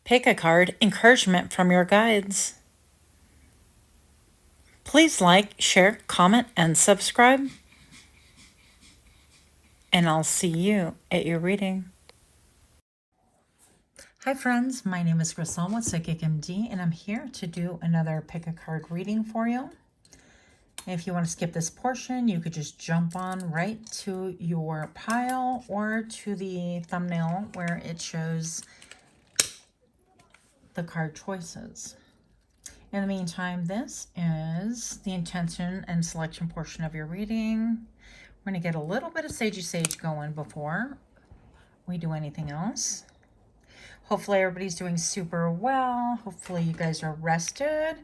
Pickacard encouragement from your guides. Please like, share, comment, and subscribe. And I'll see you at your reading. Hi friends, my name is Crystal with Psychicmd, and I'm here to do another Pickacard reading for you. If you want to skip this portion, you could just jump on right to your pile or to the thumbnail where it shows the card choices. In the meantime, this is the intention and selection portion of your reading. We're going to get a little bit of sagey sage going before we do anything else. Hopefully everybody's doing super well. Hopefully you guys are rested.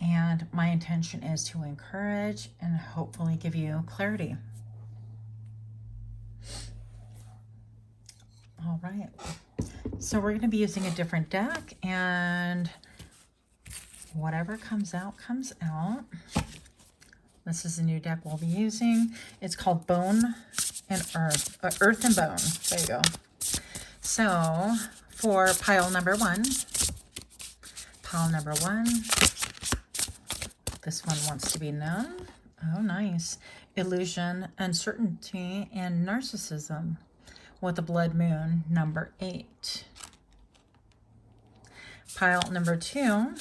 And my intention is to encourage and hopefully give you clarity. All right. So we're going to be using a different deck, and whatever comes out, comes out. This is a new deck we'll be using. It's called Bone and Earth. Earth and Bone. There you go. So for pile number one, this one wants to be known. Oh, nice. Illusion, uncertainty, and narcissism with the blood moon, number 8. Pile number two.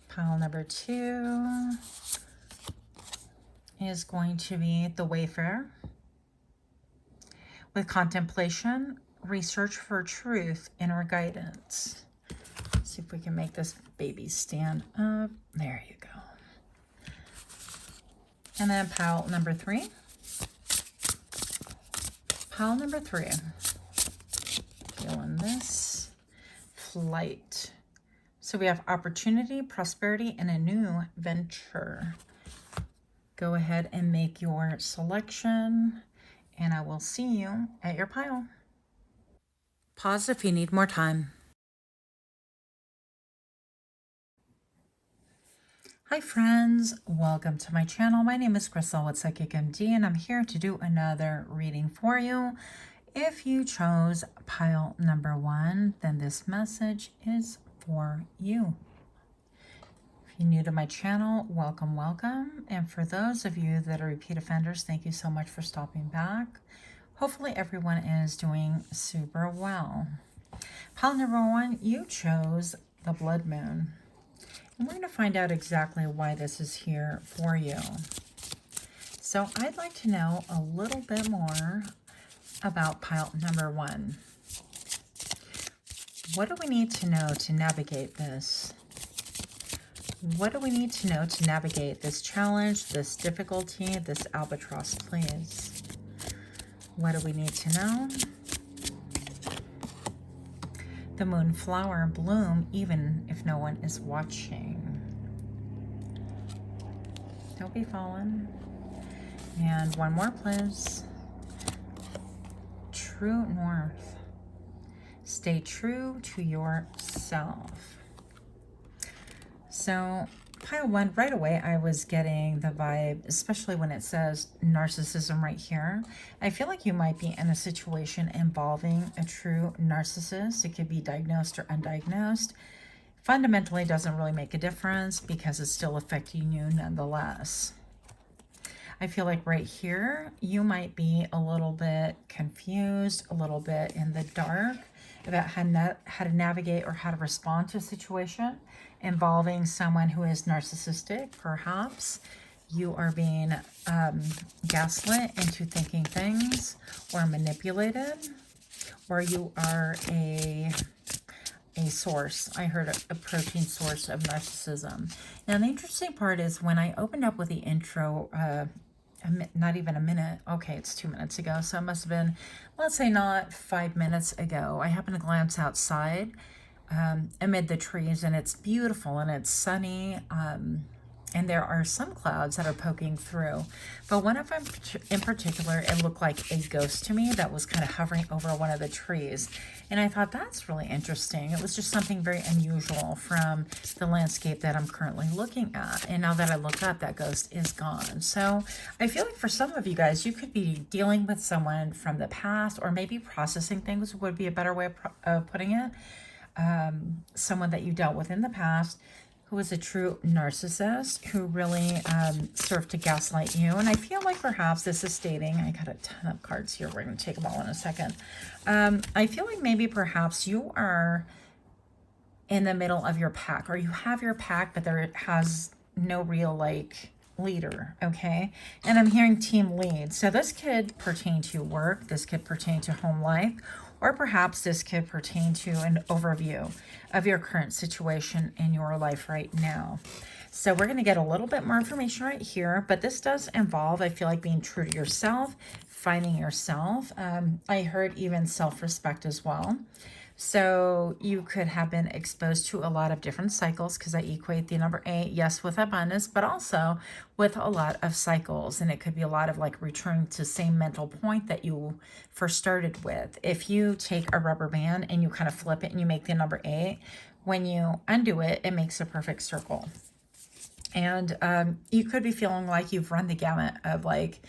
Pile number 2 is going to be the Wayfarer with contemplation, research for truth, inner guidance. Let's see if we can make this baby stand up. There you go. And then pile number 3. Pile number 3. Feeling this. Flight. So we have opportunity, prosperity, and a new venture. Go ahead and make your selection, and I will see you at your pile. Pause if you need more time. Hi friends, welcome to my channel. My name is Crystal with Psychicmd, and I'm here to do another reading for you. If you chose pile number 1, then this message is for you. If you're new to my channel, welcome, welcome. And for those of you that are repeat offenders, thank you so much for stopping back. Hopefully everyone is doing super well. Pile number 1, you chose the blood moon. And we're going to find out exactly why this is here for you. So I'd like to know a little bit more about pile number 1. What do we need to know to navigate this? What do we need to know to navigate this challenge, this difficulty, this albatross, please? What do we need to know? The moonflower bloom even if no one is watching. Don't be fallen. And one more, please. True north. Stay true to yourself. So pile 1, right away I was getting the vibe, especially when it says narcissism right here. I feel like you might be in a situation involving a true narcissist. It could be diagnosed or undiagnosed. Fundamentally doesn't really make a difference because it's still affecting you nonetheless. I feel like right here you might be a little bit confused, a little bit in the dark about how to navigate or how to respond to a situation involving someone who is narcissistic. Perhaps you are being gaslit into thinking things, or manipulated, or you are a source. I heard a protein source of narcissism. Now the interesting part is when I opened up with the intro, not even a minute, okay, it's 2 minutes ago, so it must have been, let's say not 5 minutes ago, I happened to glance outside amid the trees, and it's beautiful and it's sunny. and there are some clouds that are poking through. But one of them in particular, it looked like a ghost to me that was kind of hovering over one of the trees. And I thought that's really interesting. It was just something very unusual from the landscape that I'm currently looking at. And now that I look up, that ghost is gone. So I feel like for some of you guys, you could be dealing with someone from the past, or maybe processing things would be a better way of putting it. Someone that you dealt with in the past who was a true narcissist, who really served to gaslight you. And I feel like perhaps this is stating, I got a ton of cards here, we're going to take them all in a second. I feel like maybe perhaps you are in the middle of your pack, or you have your pack, but there has no real like leader, okay? And I'm hearing team lead. So this could pertain to work, this could pertain to home life, or perhaps this could pertain to an overview of your current situation in your life right now. So we're going to get a little bit more information right here, but this does involve, I feel like, being true to yourself, finding yourself. I heard even self-respect as well. So you could have been exposed to a lot of different cycles, because I equate the number 8, yes, with abundance, but also with a lot of cycles. And it could be a lot of like returning to the same mental point that you first started with. If you take a rubber band and you kind of flip it and you make the number 8, when you undo it, it makes a perfect circle. And you could be feeling like you've run the gamut of like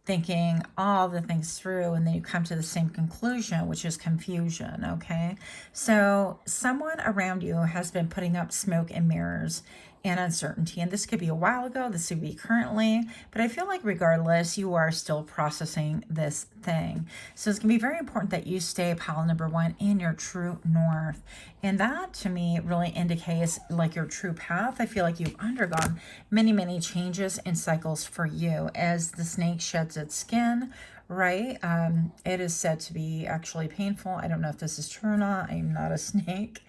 thinking all the things through, and then you come to the same conclusion, which is confusion, okay? So someone around you has been putting up smoke and mirrors and uncertainty, and this could be a while ago, this could be currently, but I feel like regardless, you are still processing this thing. So it's gonna be very important that you stay pile number 1 in your true north. And that to me really indicates like your true path. I feel like you've undergone many, many changes and cycles for you as the snake sheds its skin, right? It is said to be actually painful. I don't know if this is true or not. I'm not a snake.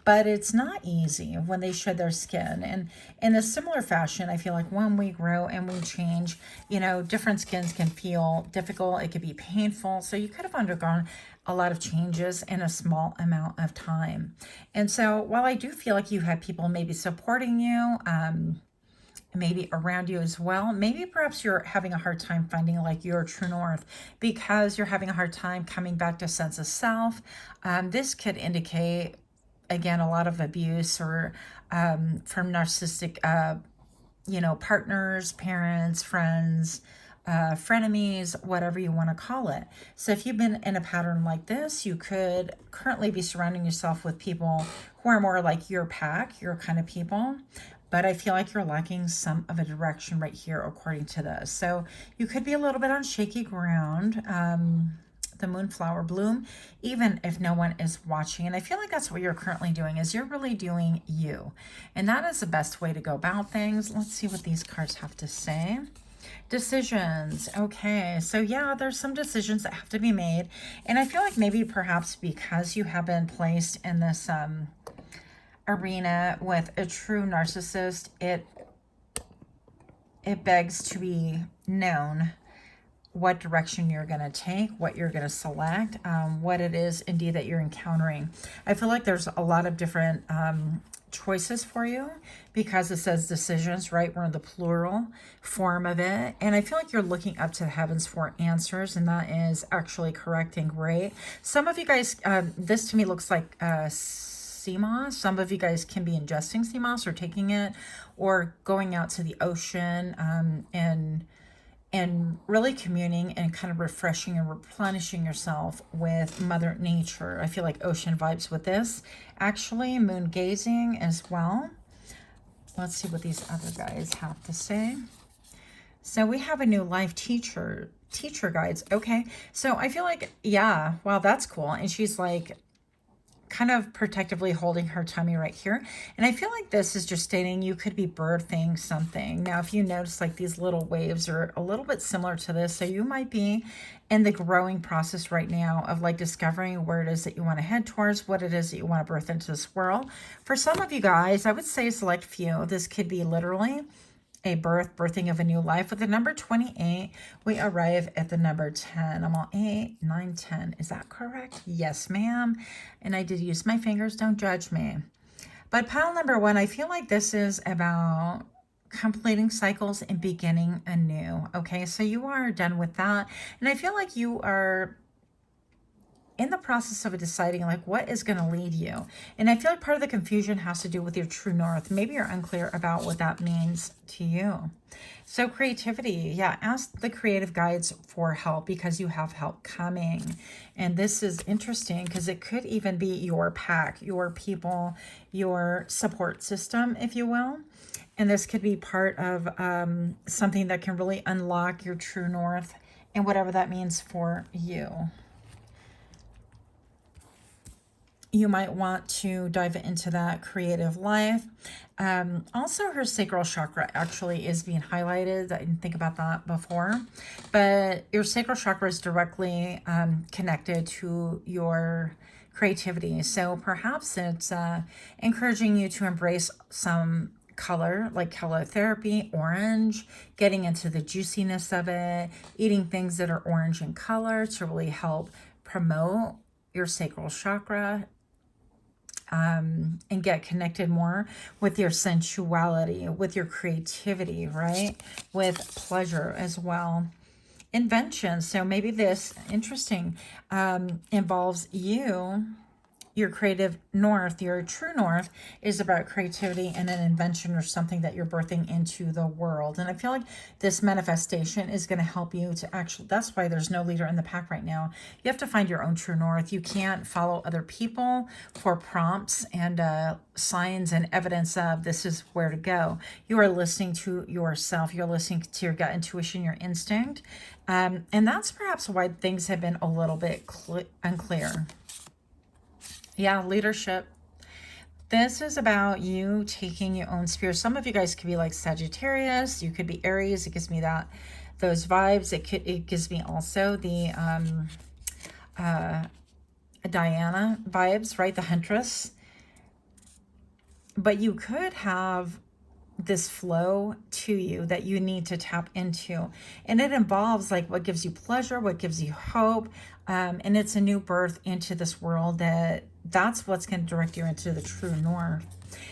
But it's not easy when they shed their skin. And in a similar fashion, I feel like when we grow and we change, you know, different skins can feel difficult. It could be painful. So you could have undergone a lot of changes in a small amount of time. And so while I do feel like you had people maybe supporting you, maybe around you as well, maybe perhaps you're having a hard time finding like your true north because you're having a hard time coming back to sense of self. This could indicate, again, a lot of abuse or from narcissistic, you know, partners, parents, friends, frenemies, whatever you want to call it. So if you've been in a pattern like this, you could currently be surrounding yourself with people who are more like your pack, your kind of people. But I feel like you're lacking some of a direction right here, according to this. So you could be a little bit on shaky ground. The moonflower bloom, even if no one is watching. And I feel like that's what you're currently doing, is you're really doing you. And that is the best way to go about things. Let's see what these cards have to say. Decisions. Okay, so yeah, there's some decisions that have to be made. And I feel like maybe perhaps because you have been placed in this arena with a true narcissist, it begs to be known what direction you're going to take, what you're going to select, what it is indeed that you're encountering. I feel like there's a lot of different choices for you because it says decisions, right? We're in the plural form of it. And I feel like you're looking up to the heavens for answers, and that is actually correct and great. Some of you guys, this to me looks like sea moss. Some of you guys can be ingesting sea moss or taking it, or going out to the ocean and really communing and kind of refreshing and replenishing yourself with Mother Nature. I feel like ocean vibes with this. Actually, moon gazing as well. Let's see what these other guys have to say. So we have a new life teacher guides. Okay, so I feel like, yeah, wow, that's cool. And she's like kind of protectively holding her tummy right here. And I feel like this is just stating you could be birthing something. Now, if you notice, like these little waves are a little bit similar to this. So you might be in the growing process right now of like discovering where it is that you want to head towards, what it is that you want to birth into this world. For some of you guys, I would say select few. This could be literally a birthing of a new life. With the number 28, we arrive at the number 10. I'm all 8, 9, 10. Is that correct? Yes, ma'am. And I did use my fingers. Don't judge me. But pile number one, I feel like this is about completing cycles and beginning anew. Okay, so you are done with that. And I feel like you are in the process of deciding like what is going to lead you. And I feel like part of the confusion has to do with your true north. Maybe you're unclear about what that means to you. So creativity, yeah, ask the creative guides for help because you have help coming. And this is interesting because it could even be your pack, your people, your support system, if you will. And this could be part of something that can really unlock your true north and whatever that means for you. You might want to dive into that creative life. Also, her sacral chakra actually is being highlighted. I didn't think about that before. But your sacral chakra is directly connected to your creativity. So perhaps it's encouraging you to embrace some color, like color therapy, orange, getting into the juiciness of it, eating things that are orange in color to really help promote your sacral chakra. And get connected more with your sensuality, with your creativity, right? With pleasure as well. Invention. So maybe this, interesting, involves you. Your creative north, your true north, is about creativity and an invention or something that you're birthing into the world. And I feel like this manifestation is going to help you to actually, that's why there's no leader in the pack right now. You have to find your own true north. You can't follow other people for prompts and signs and evidence of this is where to go. You are listening to yourself. You're listening to your gut intuition, your instinct. And that's perhaps why things have been a little bit unclear. Yeah, leadership. This is about you taking your own sphere. Some of you guys could be like Sagittarius. You could be Aries. It gives me those vibes. It gives me also the Diana vibes, right? The Huntress. But you could have this flow to you that you need to tap into. And it involves like what gives you pleasure, what gives you hope. And it's a new birth into this world that's what's going to direct you into the true north.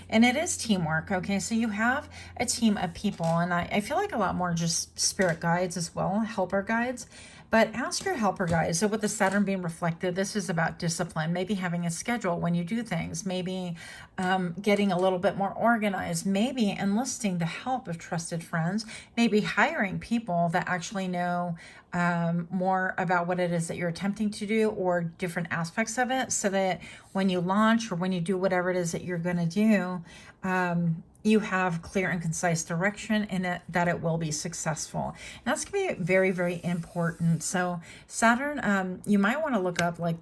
And it is teamwork, okay? So you have a team of people, and I feel like a lot more just spirit guides as well, helper guides. But ask your helper guides. So with the Saturn being reflected, this is about discipline, maybe having a schedule when you do things, maybe getting a little bit more organized, maybe enlisting the help of trusted friends, maybe hiring people that actually know more about what it is that you're attempting to do or different aspects of it, so that when you launch or when you do whatever it is that you're going to do, you have clear and concise direction and that it will be successful. And that's going to be very, very important. So Saturn, you might want to look up like,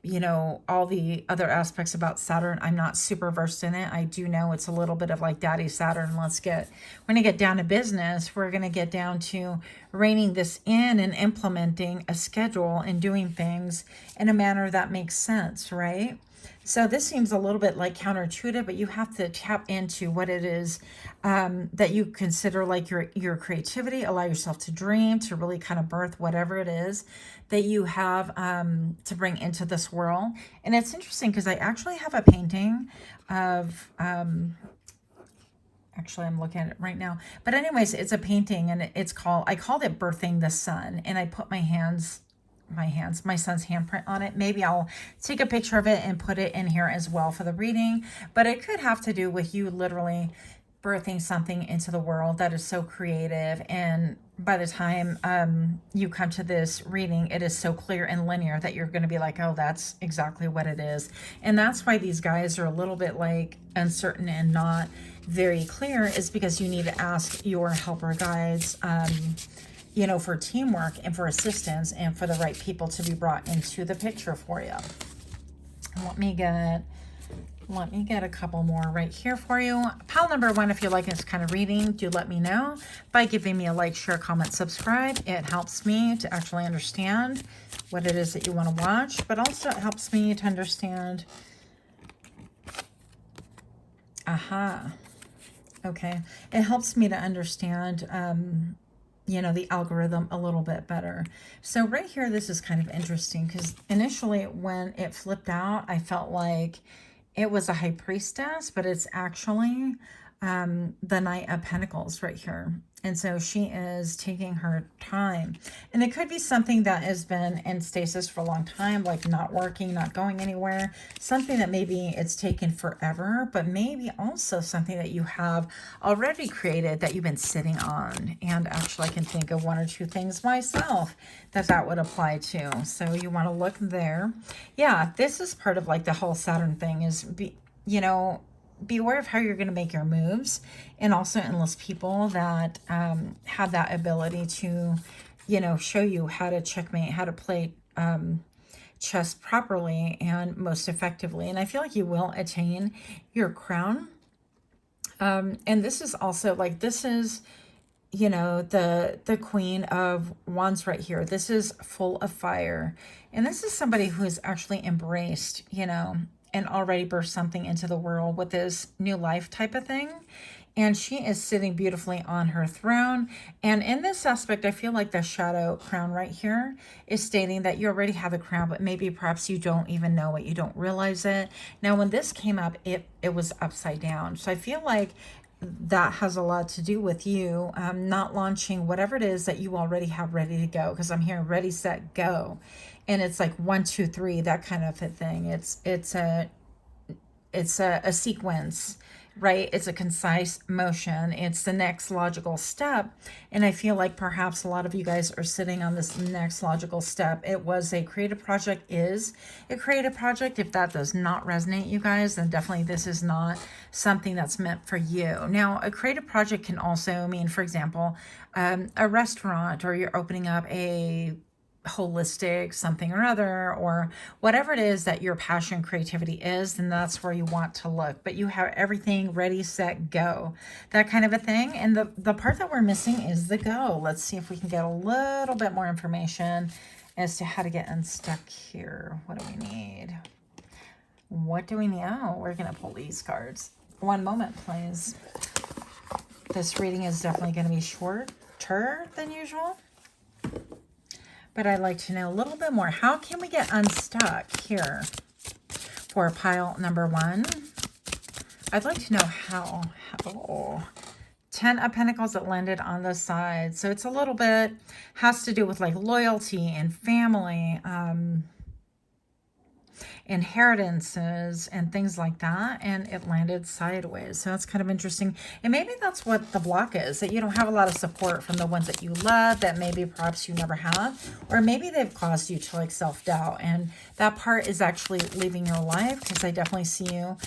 you know, all the other aspects about Saturn. I'm not super versed in it. I do know it's a little bit of like Daddy Saturn. We're going to get down to business. We're going to get down to reining this in and implementing a schedule and doing things in a manner that makes sense, right? So this seems a little bit like counterintuitive, but you have to tap into what it is that you consider like your creativity, allow yourself to dream, to really kind of birth whatever it is that you have to bring into this world. And it's interesting because I actually have a painting of, actually I'm looking at it right now. But anyways, it's a painting and I called it Birthing the Sun. And I put my son's handprint on it. Maybe I'll take a picture of it and put it in here as well for the reading. But it could have to do with you literally birthing something into the world that is so creative. And by the time you come to this reading, it is so clear and linear that you're going to be like, oh, that's exactly what it is. And that's why these guys are a little bit like uncertain and not very clear, is because you need to ask your helper guides, you know, for teamwork and for assistance and for the right people to be brought into the picture for you. Let me get a couple more right here for you. Pile number one, if you like this kind of reading, do let me know by giving me a like, share, comment, subscribe. It helps me to actually understand what it is that you want to watch, but also it helps me to understand. Okay. It helps me to understand you know, the algorithm a little bit better. So right here, this is kind of interesting because initially when it flipped out, I felt like it was a high priestess, but it's actually the Knight of Pentacles right here. And so she is taking her time. And it could be something that has been in stasis for a long time, like not working, not going anywhere. Something that maybe it's taken forever, but maybe also something that you have already created that you've been sitting on. And actually, I can think of one or two things myself that would apply to. So you want to look there. Yeah, this is part of like the whole Saturn thing is, you know, be aware of how you're going to make your moves, and also endless people that have that ability to, you know, show you how to checkmate, how to play chess properly and most effectively. And I feel like you will attain your crown. And this is also like, this is, you know, the Queen of Wands right here. This is full of fire. And this is somebody who has actually embraced, you know, and already birthed something into the world with this new life type of thing. And she is sitting beautifully on her throne. And in this aspect, I feel like the shadow crown right here is stating that you already have a crown, but maybe perhaps you don't even know it. You don't realize it. Now, when this came up, it was upside down. So I feel like that has a lot to do with you not launching whatever it is that you already have ready to go. Because I'm hearing ready, set, go. And it's like 1, 2, 3, that kind of a thing. It's a sequence, right? It's a concise motion. It's the next logical step. And I feel like perhaps a lot of you guys are sitting on this next logical step. It was a creative project, is a creative project. If that does not resonate, you guys, then definitely this is not something that's meant for you. Now, a creative project can also mean, for example, a restaurant, or you're opening up a holistic something or other, or whatever it is that your passion creativity is, then that's where you want to look. But you have everything ready, set, go, that kind of a thing. And the part that we're missing is the go. Let's see if we can get a little bit more information as to how to get unstuck here. What do we need? What do we need? Oh, we're gonna pull these cards. One moment, please. This reading is definitely going to be shorter than usual, but I'd like to know a little bit more. How can we get unstuck here for pile number 1? I'd like to know how. 10 of Pentacles that landed on the side. So it's a little bit, has to do with like loyalty and family, inheritances and things like that, and it landed sideways. So that's kind of interesting. And maybe that's what the block is, that you don't have a lot of support from the ones that you love, that maybe perhaps you never have, or maybe they've caused you to like self-doubt, and that part is actually leaving your life, because I definitely see you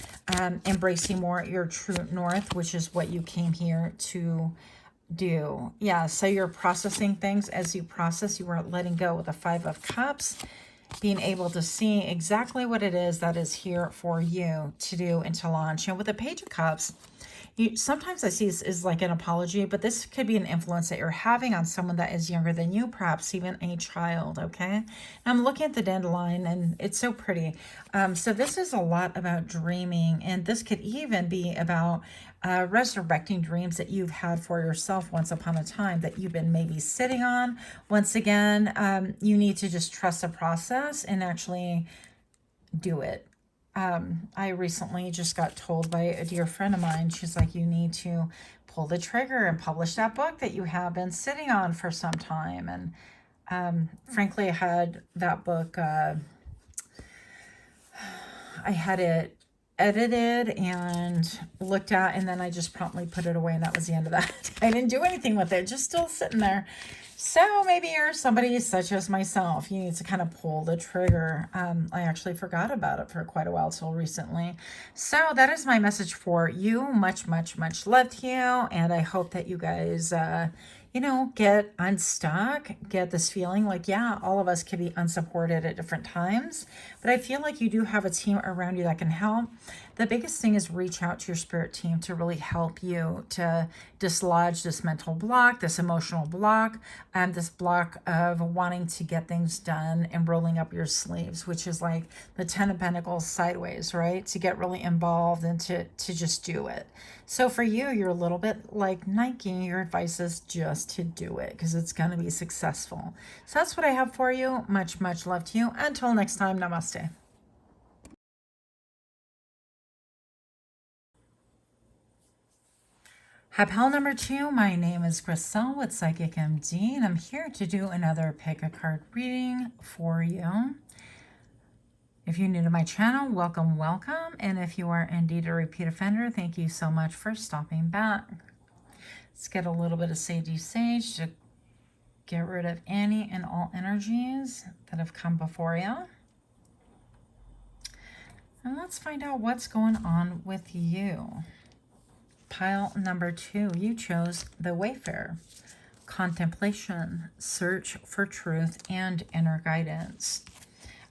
embracing more your true north, which is what you came here to do. Yeah, so you're processing things. As you process, you are letting go with the 5 of Cups, being able to see exactly what it is that is here for you to do and to launch. And with the Page of Cups, sometimes I see this is like an apology, but this could be an influence that you're having on someone that is younger than you, perhaps even a child, okay? And I'm looking at the dandelion, and it's so pretty. So this is a lot about dreaming, and this could even be about resurrecting dreams that you've had for yourself once upon a time that you've been maybe sitting on. Once again, you need to just trust the process and actually do it. I recently just got told by a dear friend of mine, she's like, you need to pull the trigger and publish that book that you have been sitting on for some time. And frankly, I had that book, I had it edited and looked at, and then I just promptly put it away, and that was the end of that. I didn't do anything with it, just still sitting there. So maybe you're somebody such as myself. You need to kind of pull the trigger. I actually forgot about it for quite a while till recently. So that is my message for you. Much, much, much love to you. And I hope that you guys, you know, get unstuck, get this feeling like, yeah, all of us can be unsupported at different times, but I feel like you do have a team around you that can help. The biggest thing is reach out to your spirit team to really help you to dislodge this mental block, this emotional block, and this block of wanting to get things done and rolling up your sleeves, which is like the 10 of Pentacles sideways, right? To get really involved and to just do it. So for you, you're a little bit like Nike. Your advice is just to do it, because it's going to be successful. So that's what I have for you. Much, much love to you. Until next time, namaste. Pile number 2, my name is Crystal with Psychicmd, and I'm here to do another Pickacard reading for you. If you're new to my channel, welcome, welcome. And if you are indeed a repeat offender, thank you so much for stopping back. Let's get a little bit of Sagey Sage to get rid of any and all energies that have come before you. And let's find out what's going on with you. Pile number 2, you chose the Wayfarer, contemplation, search for truth, and inner guidance.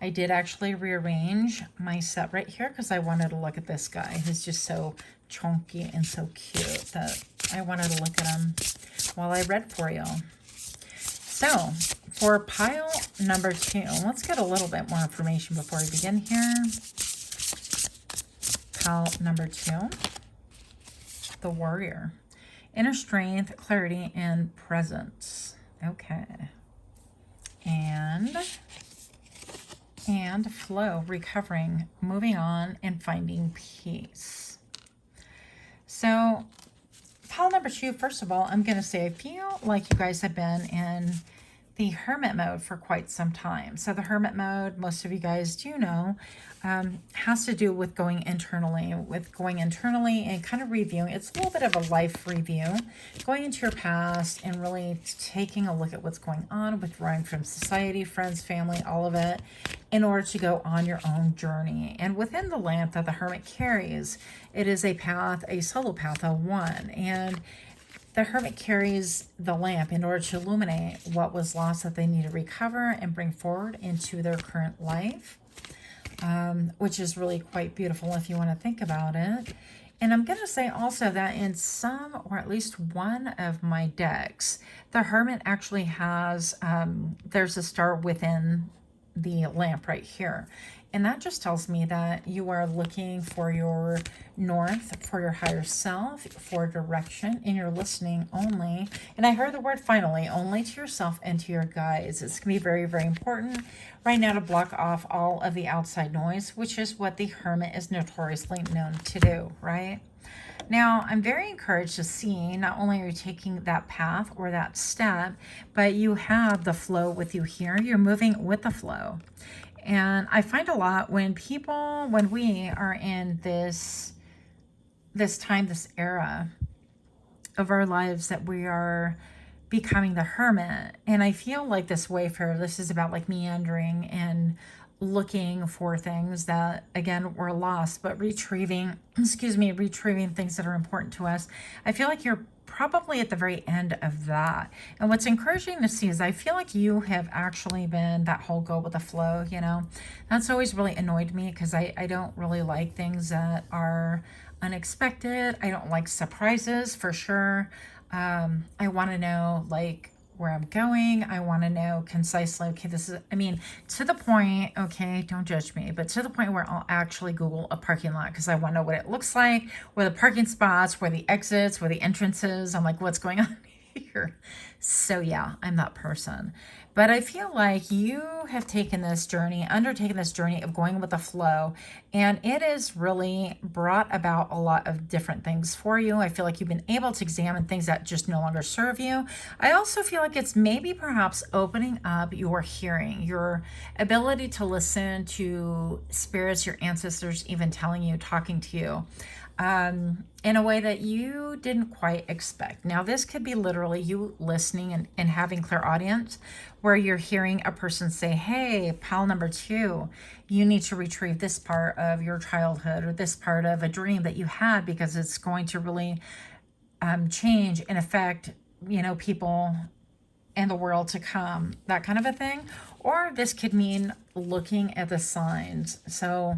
I did actually rearrange my set right here because I wanted to look at this guy. He's just so chunky and so cute that I wanted to look at him while I read for you. So for pile number 2, let's get a little bit more information before we begin here. Pile number 2. The Warrior, inner strength, clarity, and presence. Okay. And flow, recovering, moving on, and finding peace. So pile number 2, first of all, I'm going to say I feel like you guys have been in the hermit mode for quite some time. So the hermit mode, most of you guys do know, has to do with going internally and kind of reviewing. It's a little bit of a life review, going into your past and really taking a look at what's going on, withdrawing from society, friends, family, all of it, in order to go on your own journey. And within the lamp that the hermit carries, it is a path, a solo path, a one. And the hermit carries the lamp in order to illuminate what was lost that they need to recover and bring forward into their current life, which is really quite beautiful if you want to think about it. And I'm going to say also that in some, or at least one of my decks, the hermit actually has, there's a star within the lamp right here. And that just tells me that you are looking for your north, for your higher self, for direction, and you're listening only. And I heard the word finally, only to yourself and to your guides. It's going to be very, very important right now to block off all of the outside noise, which is what the hermit is notoriously known to do, right? Now, I'm very encouraged to see not only are you taking that path or that step, but you have the flow with you here. You're moving with the flow. And I find a lot when we are in this time, this era of our lives, that we are becoming the hermit. And I feel like this Wayfarer, this is about like meandering and looking for things that, again, were lost, but retrieving things that are important to us. I feel like you're probably at the very end of that. And what's encouraging to see is I feel like you have actually been that whole go with the flow, you know. That's always really annoyed me because I don't really like things that are unexpected. I don't like surprises for sure. I want to know like where I'm going. I want to know concisely, okay, this is, I mean, to the point, okay, don't judge me, but to the point where I'll actually Google a parking lot because I want to know what it looks like, where the parking spots, where the exits, where the entrances. I'm like, what's going on here? So yeah, I'm that person. But I feel like you have undertaken this journey of going with the flow, and it has really brought about a lot of different things for you. I feel like you've been able to examine things that just no longer serve you. I also feel like it's maybe perhaps opening up your hearing, your ability to listen to spirits, your ancestors even telling you, talking to you, in a way that you didn't quite expect. Now, this could be literally you listening and having clairaudience, where you're hearing a person say, hey, pile number 2, you need to retrieve this part of your childhood or this part of a dream that you had, because it's going to really change and affect, you know, people and the world to come, that kind of a thing. Or this could mean looking at the signs. So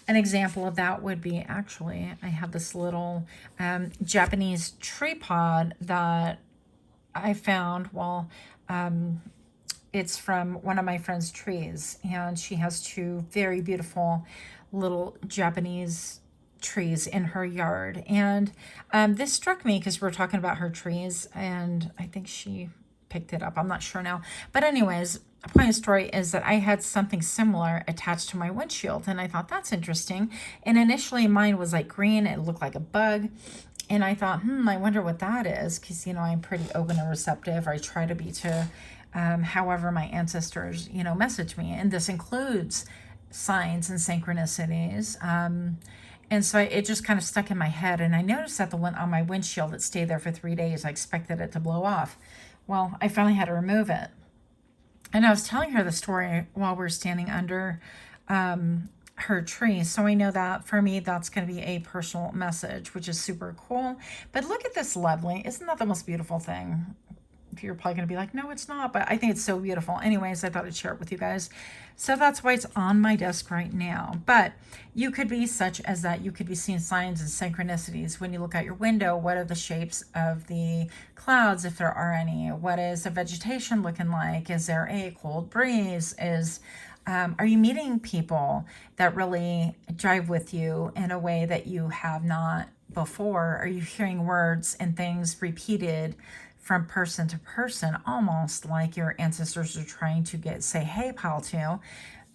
an example of that would be, actually, I have this little Japanese tripod that I found while it's from one of my friend's trees, and she has 2 very beautiful little Japanese trees in her yard. And this struck me because we're talking about her trees, and I think she picked it up. I'm not sure now. But anyways, point of story is that I had something similar attached to my windshield, and I thought that's interesting. And initially mine was like green, it looked like a bug. And I thought, I wonder what that is, because, I'm pretty open and receptive, or I try to be to however my ancestors, message me. And this includes signs and synchronicities. And so it just kind of stuck in my head. And I noticed that the one on my windshield, it stayed there for 3 days. I expected it to blow off. Well, I finally had to remove it. And I was telling her the story while we were standing under her tree. So I know that for me, that's going to be a personal message, which is super cool. But look at this lovely. Isn't that the most beautiful thing? You're probably going to be like, no, it's not. But I think it's so beautiful. Anyways, I thought I'd share it with you guys. So that's why it's on my desk right now. But you could be such as that. You could be seeing signs and synchronicities. When you look out your window, what are the shapes of the clouds, if there are any? What is the vegetation looking like? Is there a cold breeze? Are you meeting people that really drive with you in a way that you have not before? Are you hearing words and things repeated from person to person, almost like your ancestors are trying to say, hey, pal, to?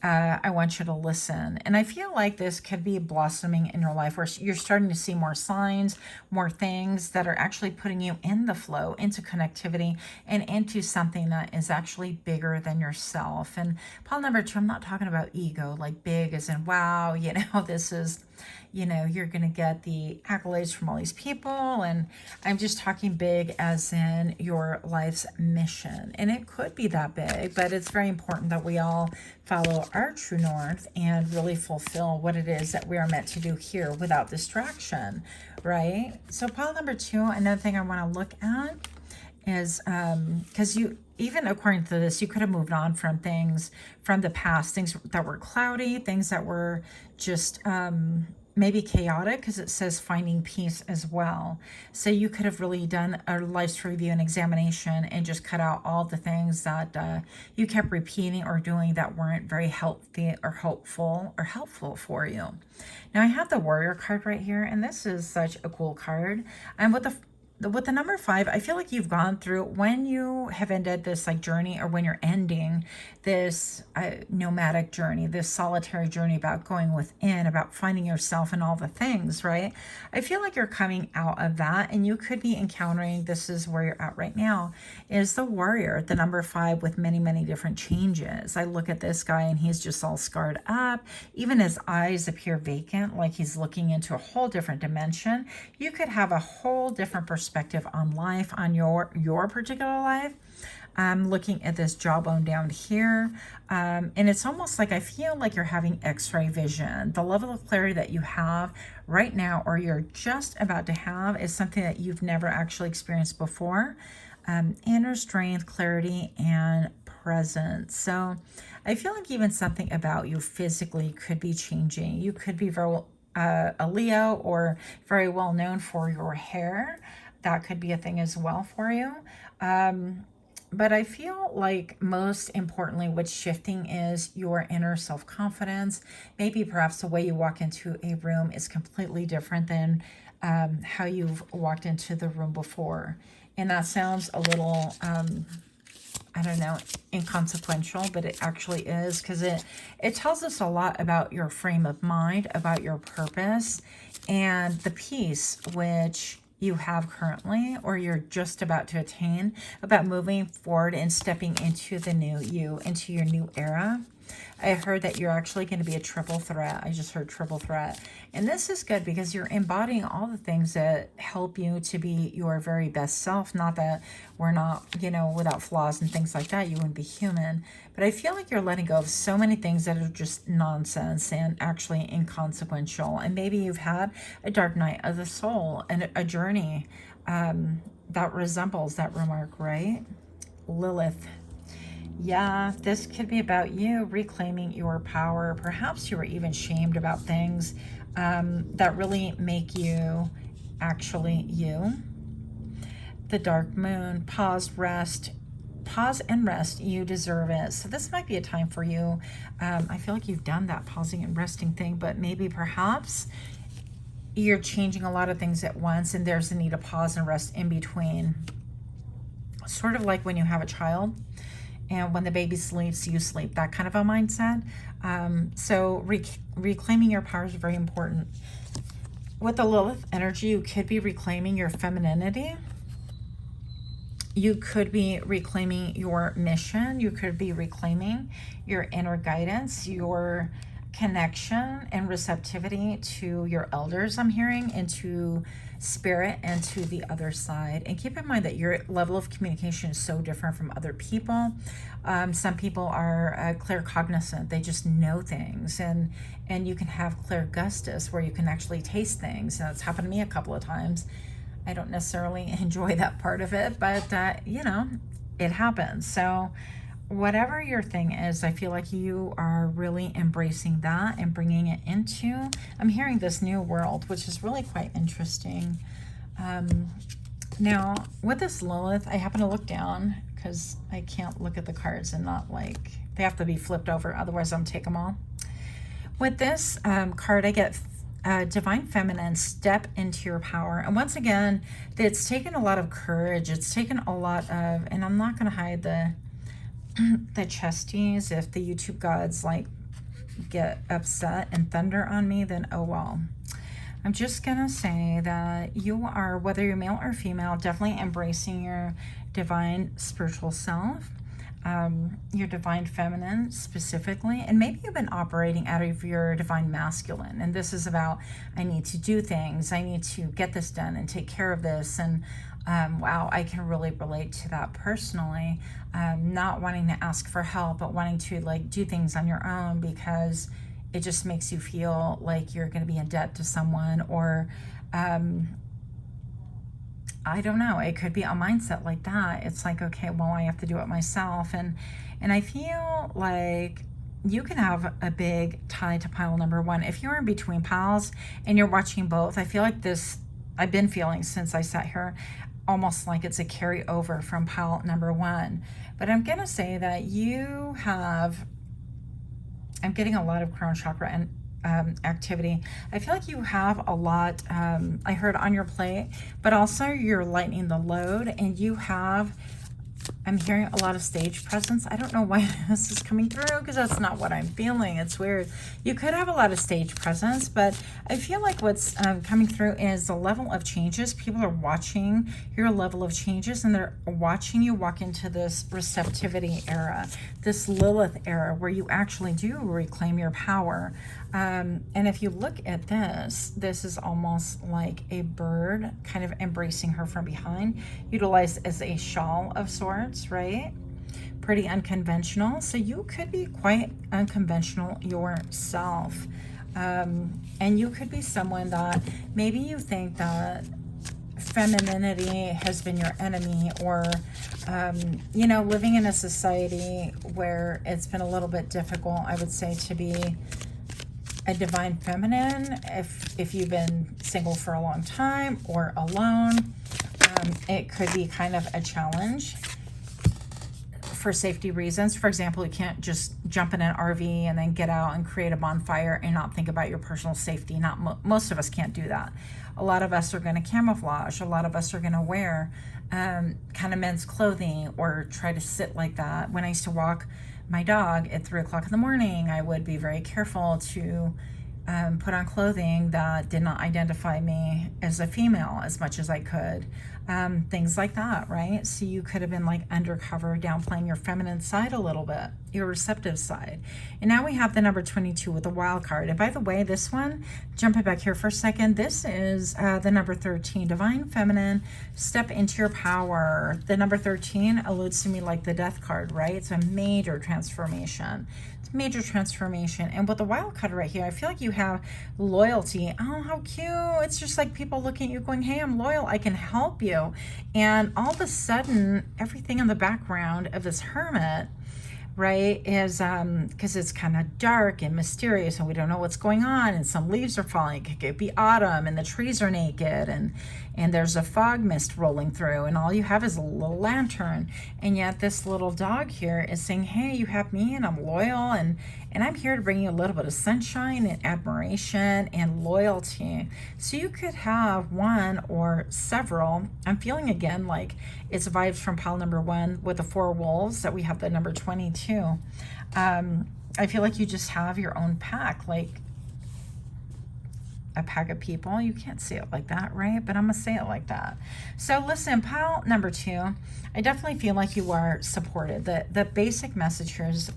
I want you to listen. And I feel like this could be blossoming in your life, where you're starting to see more signs, more things that are actually putting you in the flow, into connectivity, and into something that is actually bigger than yourself. And pile number 2, I'm not talking about ego, like big as in, wow, this is, you're going to get the accolades from all these people. And I'm just talking big as in your life's mission. And it could be that big, but it's very important that we all follow our true north and really fulfill what it is that we are meant to do here without distraction, right? So pile number 2, another thing I want to look at is, because even according to this, you could have moved on from things from the past, things that were cloudy, things that were just maybe chaotic, because it says finding peace as well. So you could have really done a life's review and examination and just cut out all the things that you kept repeating or doing that weren't very healthy or helpful for you. Now I have the Warrior card right here, and this is such a cool card. And with the number 5, I feel like you've gone through, when you have ended this journey, or when you're ending this nomadic journey, this solitary journey about going within, about finding yourself and all the things, right? I feel like you're coming out of that, and you could be encountering, this is where you're at right now, is the Warrior, the number 5, with many, many different changes. I look at this guy and he's just all scarred up. Even his eyes appear vacant, like he's looking into a whole different dimension. You could have a whole different perspective on life, on your particular life. I'm looking at this jawbone down here, and it's almost like I feel like you're having x-ray vision. The level of clarity that you have right now, or you're just about to have, is something that you've never actually experienced before. Inner strength, clarity, and presence. So I feel like even something about you physically could be changing. You could be very a Leo, or very well known for your hair. That could be a thing as well for you. But I feel like most importantly, what's shifting is your inner self-confidence. Maybe perhaps the way you walk into a room is completely different than how you've walked into the room before. And that sounds a little, I don't know, inconsequential, but it actually is, because it tells us a lot about your frame of mind, about your purpose, and the peace which you have currently, or you're just about to attain, about moving forward and stepping into the new you, into your new era. I heard that you're actually going to be a triple threat. I just heard triple threat. And this is good because you're embodying all the things that help you to be your very best self. Not that we're not, without flaws and things like that. You wouldn't be human. But I feel like you're letting go of so many things that are just nonsense and actually inconsequential. And maybe you've had a dark night of the soul and a journey that resembles that remark, right? Lilith. Yeah, this could be about you reclaiming your power. Perhaps you were even shamed about things that really make you actually you. The dark moon, pause and rest. You deserve it. So this might be a time for you. I feel like you've done that pausing and resting thing, but maybe perhaps you're changing a lot of things at once, and there's a need to pause and rest in between. Sort of like when you have a child and when the baby sleeps, you sleep, that kind of a mindset. So reclaiming your power is very important. With the Lilith energy, you could be reclaiming your femininity. You could be reclaiming your mission. You could be reclaiming your inner guidance, your connection and receptivity to your elders, I'm hearing, and to spirit and to the other side. And keep in mind that your level of communication is so different from other people. Some people are claircognizant. They just know things, and you can have clairgustus, where you can actually taste things. And it's happened to me a couple of times. I don't necessarily enjoy that part of it, but you know, it happens. So whatever your thing is, I feel like you are really embracing that and bringing it into, I'm hearing, this new world, which is really quite interesting. Now, with this Lilith, I happen to look down because I can't look at the cards and not, like, they have to be flipped over, otherwise I'm take them all. With this card, I get Divine Feminine, step into your power. And once again, it's taken a lot of courage. It's taken a lot of, and I'm not going to hide the chesties. If the YouTube gods like get upset and thunder on me, then oh well. I'm just going to say that you are, whether you're male or female, definitely embracing your divine spiritual self. Your divine feminine specifically, and maybe you've been operating out of your divine masculine, and this is about, I need to do things, I need to get this done and take care of this, and wow, I can really relate to that personally. Not wanting to ask for help, but wanting to like do things on your own because it just makes you feel like you're going to be in debt to someone, or I don't know, it could be a mindset like that. It's like, okay, well, I have to do it myself. And I feel like you can have a big tie to pile number one. If you're in between piles and you're watching both, I feel like this, I've been feeling since I sat here, almost like it's a carryover from pile number one. But I'm going to say that you have, I'm getting a lot of crown chakra and activity. I feel like you have a lot, I heard, on your plate, but also you're lightening the load, and you have, I'm hearing a lot of stage presence. I don't know why this is coming through, because that's not what I'm feeling. It's weird. You could have a lot of stage presence, but I feel like what's coming through is the level of changes. People are watching your level of changes, and they're watching you walk into this receptivity era, this Lilith era, where you actually do reclaim your power. And if you look at this, this is almost like a bird kind of embracing her from behind, utilized as a shawl of sorts, right? Pretty unconventional. So you could be quite unconventional yourself. And you could be someone that maybe you think that femininity has been your enemy, or you know, living in a society where it's been a little bit difficult, I would say, to be a divine feminine. If you've been single for a long time or alone, it could be kind of a challenge for safety reasons. For example, you can't just jump in an RV and then get out and create a bonfire and not think about your personal safety. Most of us can't do that. A lot of us are going to camouflage. A lot of us are going to wear kind of men's clothing, or try to sit like that. When I used to walk my dog at 3 o'clock in the morning, I would be very careful to put on clothing that did not identify me as a female as much as I could. Things like that, right? So you could have been like undercover, downplaying your feminine side a little bit, your receptive side. And now we have the number 22 with the wild card. And by the way, this one, jumping back here for a second, this is the number 13, divine feminine, step into your power. The number 13 alludes to me like the death card, right? It's a major transformation. It's a major transformation. And with the wild card right here, I feel like you have loyalty. Oh, how cute. It's just like people looking at you going, hey, I'm loyal, I can help you. And all of a sudden, everything in the background of this hermit, right, is because it's kind of dark and mysterious, and we don't know what's going on, and some leaves are falling. It could be autumn, and the trees are naked, and there's a fog mist rolling through, and all you have is a little lantern. And yet this little dog here is saying, hey, you have me, and I'm loyal, and And I'm here to bring you a little bit of sunshine and admiration and loyalty. So you could have one or several. I'm feeling again like it's vibes from pile number 1 with the 4 wolves that we have the number 22. I feel like you just have your own pack, like a pack of people. You can't say it like that, right? But I'm gonna say it like that. So listen, pile number 2, I definitely feel like you are supported. The basic message here is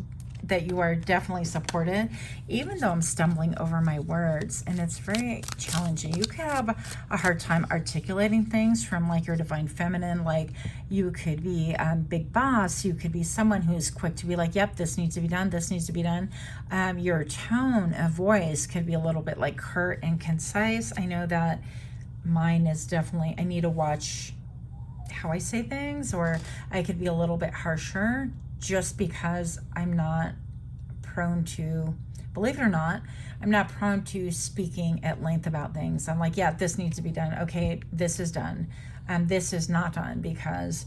that you are definitely supported, even though I'm stumbling over my words and it's very challenging. You could have a hard time articulating things from like your divine feminine. Like you could be big boss, you could be someone who's quick to be like, yep, this needs to be done, this needs to be done. Your tone of voice could be a little bit like curt and concise. I know that mine is definitely, I need to watch how I say things, or I could be a little bit harsher just because I'm not prone to, believe it or not, I'm not prone to speaking at length about things. I'm like, yeah, this needs to be done. Okay, this is done. This is not done because,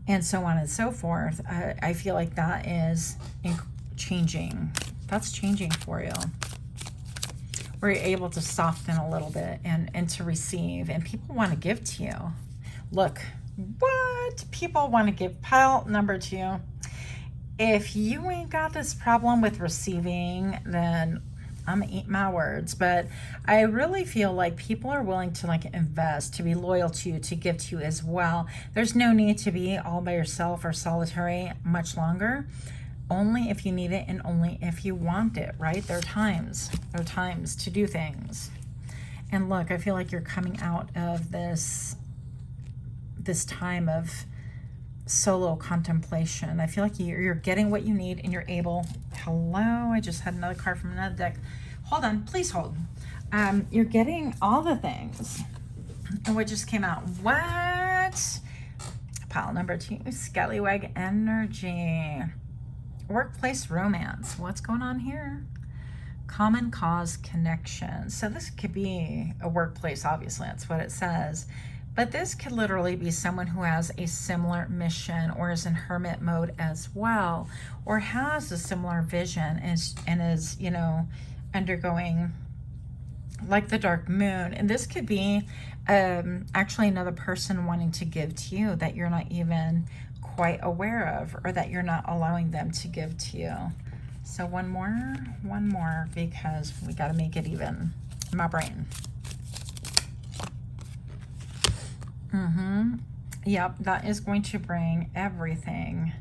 and so on and so forth. I feel like that is changing. That's changing for you. Where you're able to soften a little bit and to receive, and people want to give to you. Look, what? People want to give. Pile number 2. If you ain't got this problem with receiving, then I'm gonna eat my words. But I really feel like people are willing to like invest, to be loyal to you, to give to you as well. There's no need to be all by yourself or solitary much longer. Only if you need it and only if you want it, right? There are times to do things. And look, I feel like you're coming out of this time of solo contemplation. I feel like you're getting what you need and you're able. Hello, I just had another card from another deck. Hold on, please hold. You're getting all the things. And what just came out? What? Pile number 2, scallywag energy. Workplace romance. What's going on here? Common cause connection. So this could be a workplace, obviously, that's what it says. But this could literally be someone who has a similar mission or is in hermit mode as well, or has a similar vision and is, you know, undergoing like the dark moon. And this could be actually another person wanting to give to you that you're not even quite aware of, or that you're not allowing them to give to you. So one more, because we got to make it even in my brain. Yep, that is going to bring everything.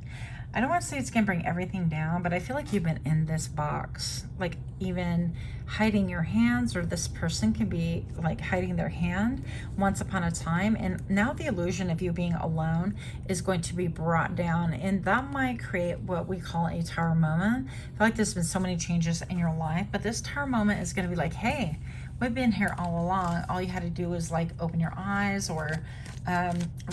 I don't want to say it's going to bring everything down, but I feel like you've been in this box, like even hiding your hands, or this person can be like hiding their hand once upon a time. And now the illusion of you being alone is going to be brought down, and that might create what we call a tower moment. I feel like there's been so many changes in your life, but this tower moment is going to be like, hey, we've been here all along. All you had to do was like open your eyes, or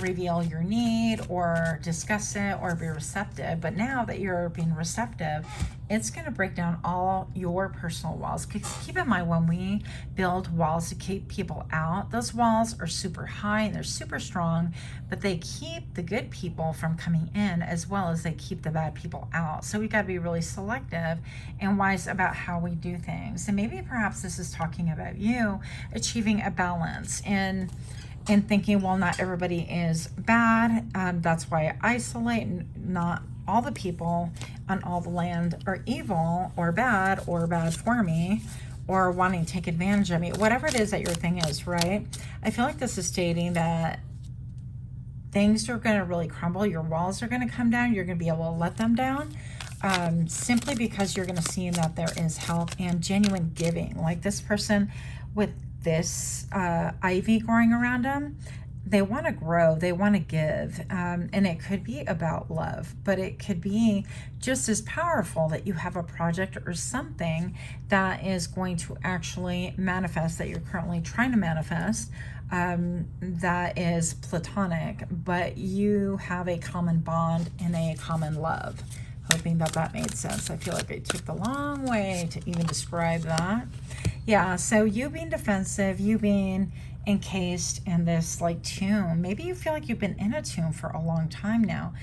reveal your need, or discuss it, or be receptive. But now that you're being receptive, it's going to break down all your personal walls. Keep in mind, when we build walls to keep people out, those walls are super high and they're super strong, but they keep the good people from coming in as well as they keep the bad people out. So we got to be really selective and wise about how we do things. And maybe perhaps this is talking about you achieving a balance and thinking, well, not everybody is bad. That's why I isolate. Not all the people on all the land are evil or bad for me, or wanting to take advantage of me. Whatever it is that your thing is, right? I feel like this is stating that things are going to really crumble. Your walls are going to come down. You're going to be able to let them down. Simply because you're going to see that there is help and genuine giving. Like this person with this ivy growing around them, they want to grow, they want to give, and it could be about love, but it could be just as powerful that you have a project or something that is going to actually manifest, that you're currently trying to manifest, that is platonic, but you have a common bond and a common love. Hoping that that made sense. I feel like I took the long way to even describe that. Yeah, so you being defensive, you being encased in this like tomb. Maybe you feel like you've been in a tomb for a long time now.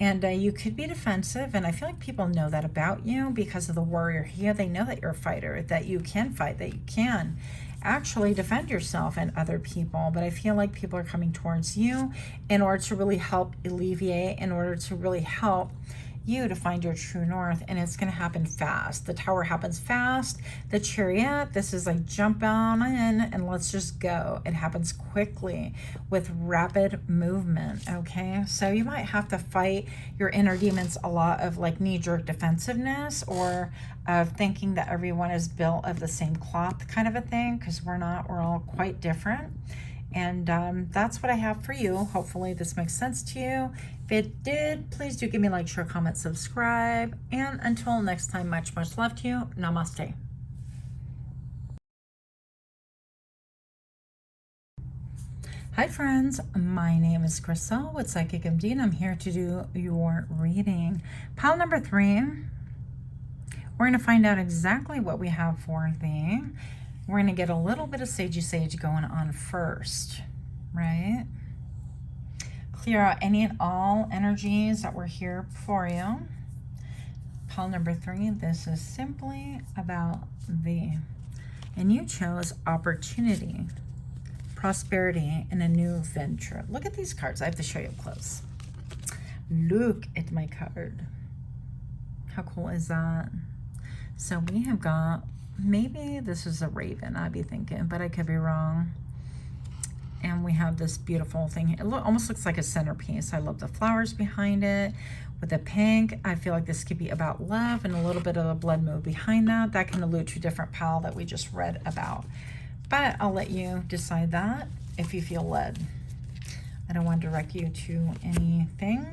And you could be defensive, and I feel like people know that about you because of the warrior here. They know that you're a fighter, that you can fight, that you can actually defend yourself and other people. But I feel like people are coming towards you in order to really help alleviate, in order to really help you to find your true north, and it's going to happen fast. The Tower happens fast. The Chariot, this is like jump on in and let's just go. It happens quickly with rapid movement. Okay, so you might have to fight your inner demons a lot of like knee-jerk defensiveness, or of thinking that everyone is built of the same cloth kind of a thing, because we're not. We're all quite different. And that's what I have for you. Hopefully this makes sense to you. If it did, please do give me a like, share, comment, subscribe. And until next time, much, much love to you. Namaste. Hi friends, my name is Crystal with Psychicmd, and I'm here to do your reading. Pile number 3, we're going to find out exactly what we have for thee. We're going to get a little bit of sagey sage going on first, right? Clear out any and all energies that were here for you. Pile number 3, this is simply about thee. And you chose opportunity, prosperity, and a new venture. Look at these cards. I have to show you up close. Look at my card. How cool is that? So we have got, maybe this is a raven, I'd be thinking, but I could be wrong. And we have this beautiful thing. It almost looks like a centerpiece. I love the flowers behind it with the pink. I feel like this could be about love, and a little bit of a blood moon behind that. That can allude to a different pile that we just read about. But I'll let you decide that if you feel led. I don't want to direct you to anything.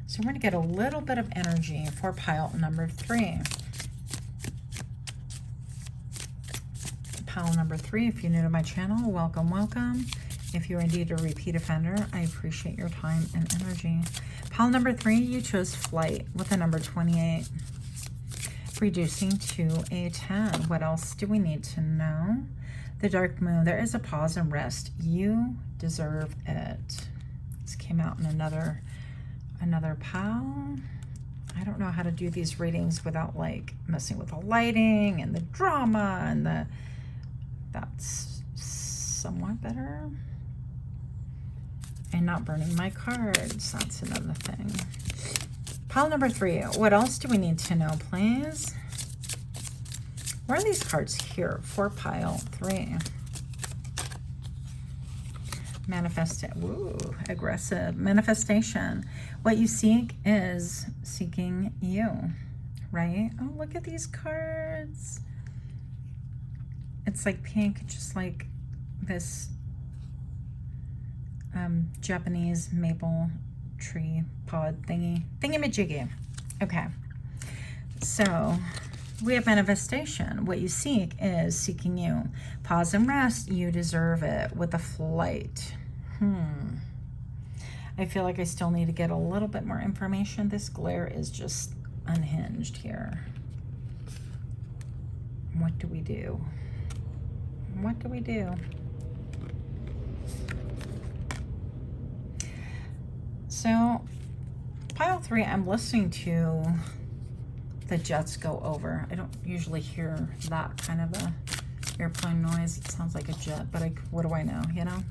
So we're going to get a little bit of energy for pile number 3. Pile number 3, if you're new to my channel, welcome, welcome. If you're indeed a repeat offender, I appreciate your time and energy. Pile number 3, you chose flight with the number 28, reducing to a 10. What else do we need to know? The dark moon, there is a pause and rest. You deserve it. This came out in another pile. I don't know how to do these readings without like messing with the lighting and the drama and the, that's somewhat better. And not burning my cards, that's another thing. Pile number 3, what else do we need to know, please? Where are these cards here for pile 3? Manifest it. Ooh, aggressive manifestation. What you seek is seeking you, right? Oh, look at these cards. It's like pink, just like this Japanese maple tree pod thingy-majiggy. Okay, so we have manifestation. What you seek is seeking you. Pause and rest. You deserve it with a flight. I feel like I still need to get a little bit more information. This glare is just unhinged here. What do we do? What do we do? So pile 3, I'm listening to the jets go over. I don't usually hear that kind of a airplane noise. It sounds like a jet, but what do I know, you know?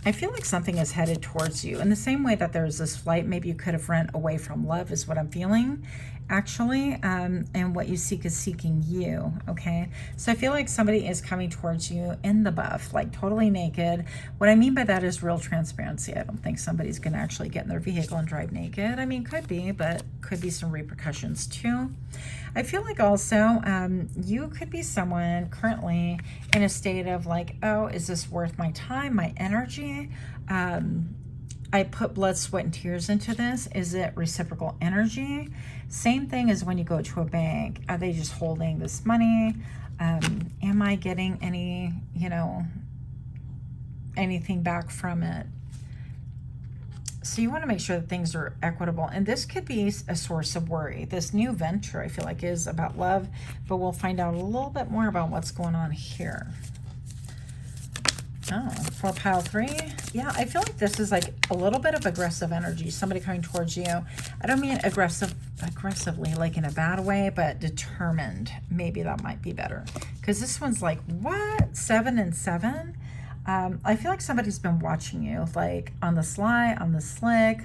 I feel like something is headed towards you. In the same way that there's this flight, maybe you could have run away from love is what I'm feeling, actually. And what you seek is seeking you, okay? So I feel like somebody is coming towards you in the buff, like totally naked. What I mean by that is real transparency. I don't think somebody's going to actually get in their vehicle and drive naked. I mean, could be, but could be some repercussions too. I feel like also you could be someone currently in a state of like, oh, is this worth my time, my energy? I put blood, sweat, and tears into this. Is it reciprocal energy? Same thing as when you go to a bank. Are they just holding this money? Am I getting any, you know, anything back from it? So you want to make sure that things are equitable. And this could be a source of worry. This new venture, I feel like, is about love, but we'll find out a little bit more about what's going on here. Oh, for pile 3. Yeah, I feel like this is like a little bit of aggressive energy. Somebody coming towards you. I don't mean aggressively like in a bad way, but determined. Maybe that might be better. Because this one's like, what? 7 and 7? I feel like somebody's been watching you, like on the sly, on the slick,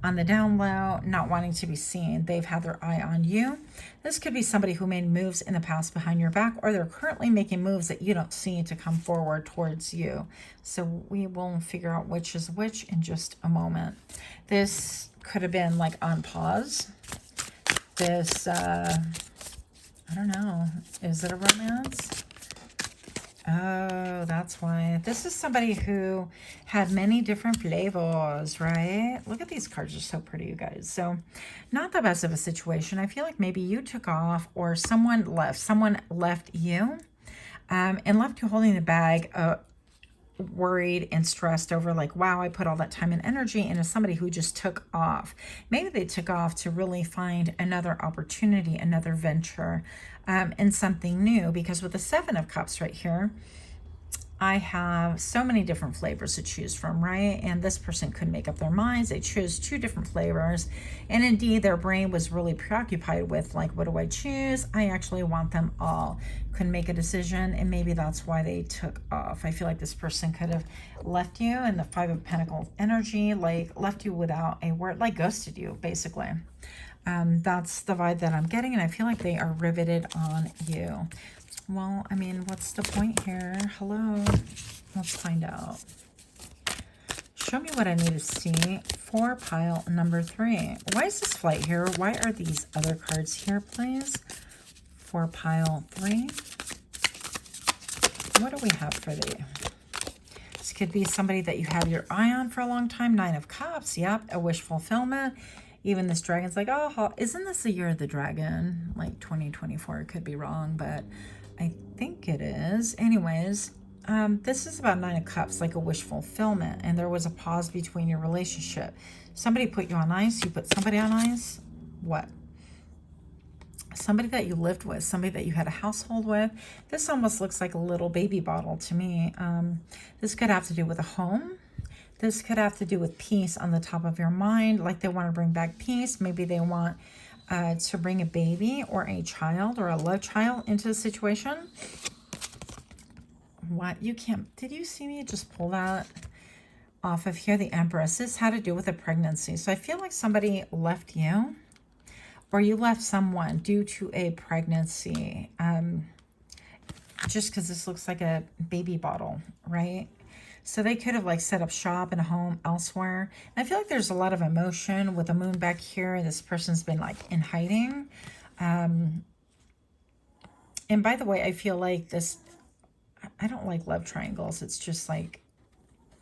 on the down low, not wanting to be seen. They've had their eye on you. This could be somebody who made moves in the past behind your back, or they're currently making moves that you don't see to come forward towards you. So we will figure out which is which in just a moment. This could have been like on pause. This, I don't know. Is it a romance? Oh, that's why. This is somebody who had many different flavors, right? Look at these cards. Are so pretty, you guys. So not the best of a situation. I feel like maybe you took off or someone left. Someone left you and left you holding the bag, worried and stressed over like, wow, I put all that time and energy into somebody who just took off. Maybe they took off to really find another opportunity, another venture, and something new, because with the 7 of Cups right here, I have so many different flavors to choose from, right? And this person couldn't make up their minds. They chose 2 different flavors. And indeed, their brain was really preoccupied with like, what do I choose? I actually want them all. Couldn't make a decision. And maybe that's why they took off. I feel like this person could have left you in the 5 of Pentacles energy, like left you without a word, like ghosted you, basically. That's the vibe that I'm getting. And I feel like they are riveted on you. Well, I mean, what's the point here? Hello. Let's find out. Show me what I need to see for pile number 3. Why is this flight here? Why are these other cards here, please? For pile 3. What do we have for the... This could be somebody that you have your eye on for a long time. 9 of Cups. Yep, a wish fulfillment. Even this dragon's like, oh, isn't this the year of the dragon? Like 2024, it could be wrong, but I think it is. Anyways, this is about 9 of Cups, like a wish fulfillment. And there was a pause between your relationship. Somebody put you on ice. You put somebody on ice. What? Somebody that you lived with, somebody that you had a household with. This almost looks like a little baby bottle to me. This could have to do with a home. This could have to do with peace on the top of your mind, like they want to bring back peace. Maybe they want to bring a baby or a child or a love child into the situation. What? You can't... Did you see me just pull that off of here? The Empress. This had to do with a pregnancy. So I feel like somebody left you or you left someone due to a pregnancy. Just because this looks like a baby bottle, right? So they could have like set up shop in a home elsewhere. And I feel like there's a lot of emotion with the moon back here. This person's been like in hiding. And by the way, I feel like this, I don't like love triangles. It's just like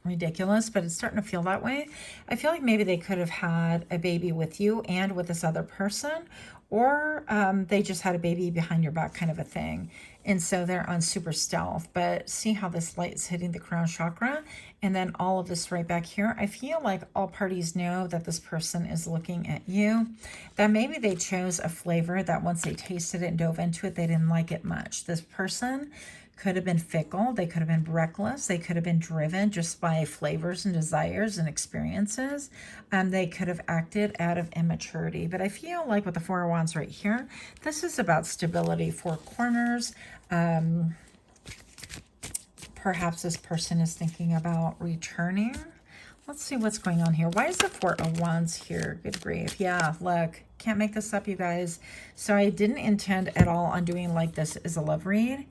ridiculous, but it's starting to feel that way. I feel like maybe they could have had a baby with you and with this other person, or they just had a baby behind your back kind of a thing. And so they're on super stealth, but see how this light is hitting the crown chakra and then all of this right back here. I feel like all parties know that this person is looking at you, that maybe they chose a flavor that once they tasted it and dove into it, they didn't like it much. This person could have been fickle. They could have been reckless. They could have been driven just by flavors and desires and experiences. They could have acted out of immaturity. But I feel like with the 4 of Wands right here, this is about stability, 4 corners. Perhaps this person is thinking about returning. Let's see what's going on here. Why is the 4 of Wands here? Good grief. Yeah, look, can't make this up, you guys. So I didn't intend at all on doing like this as a love read.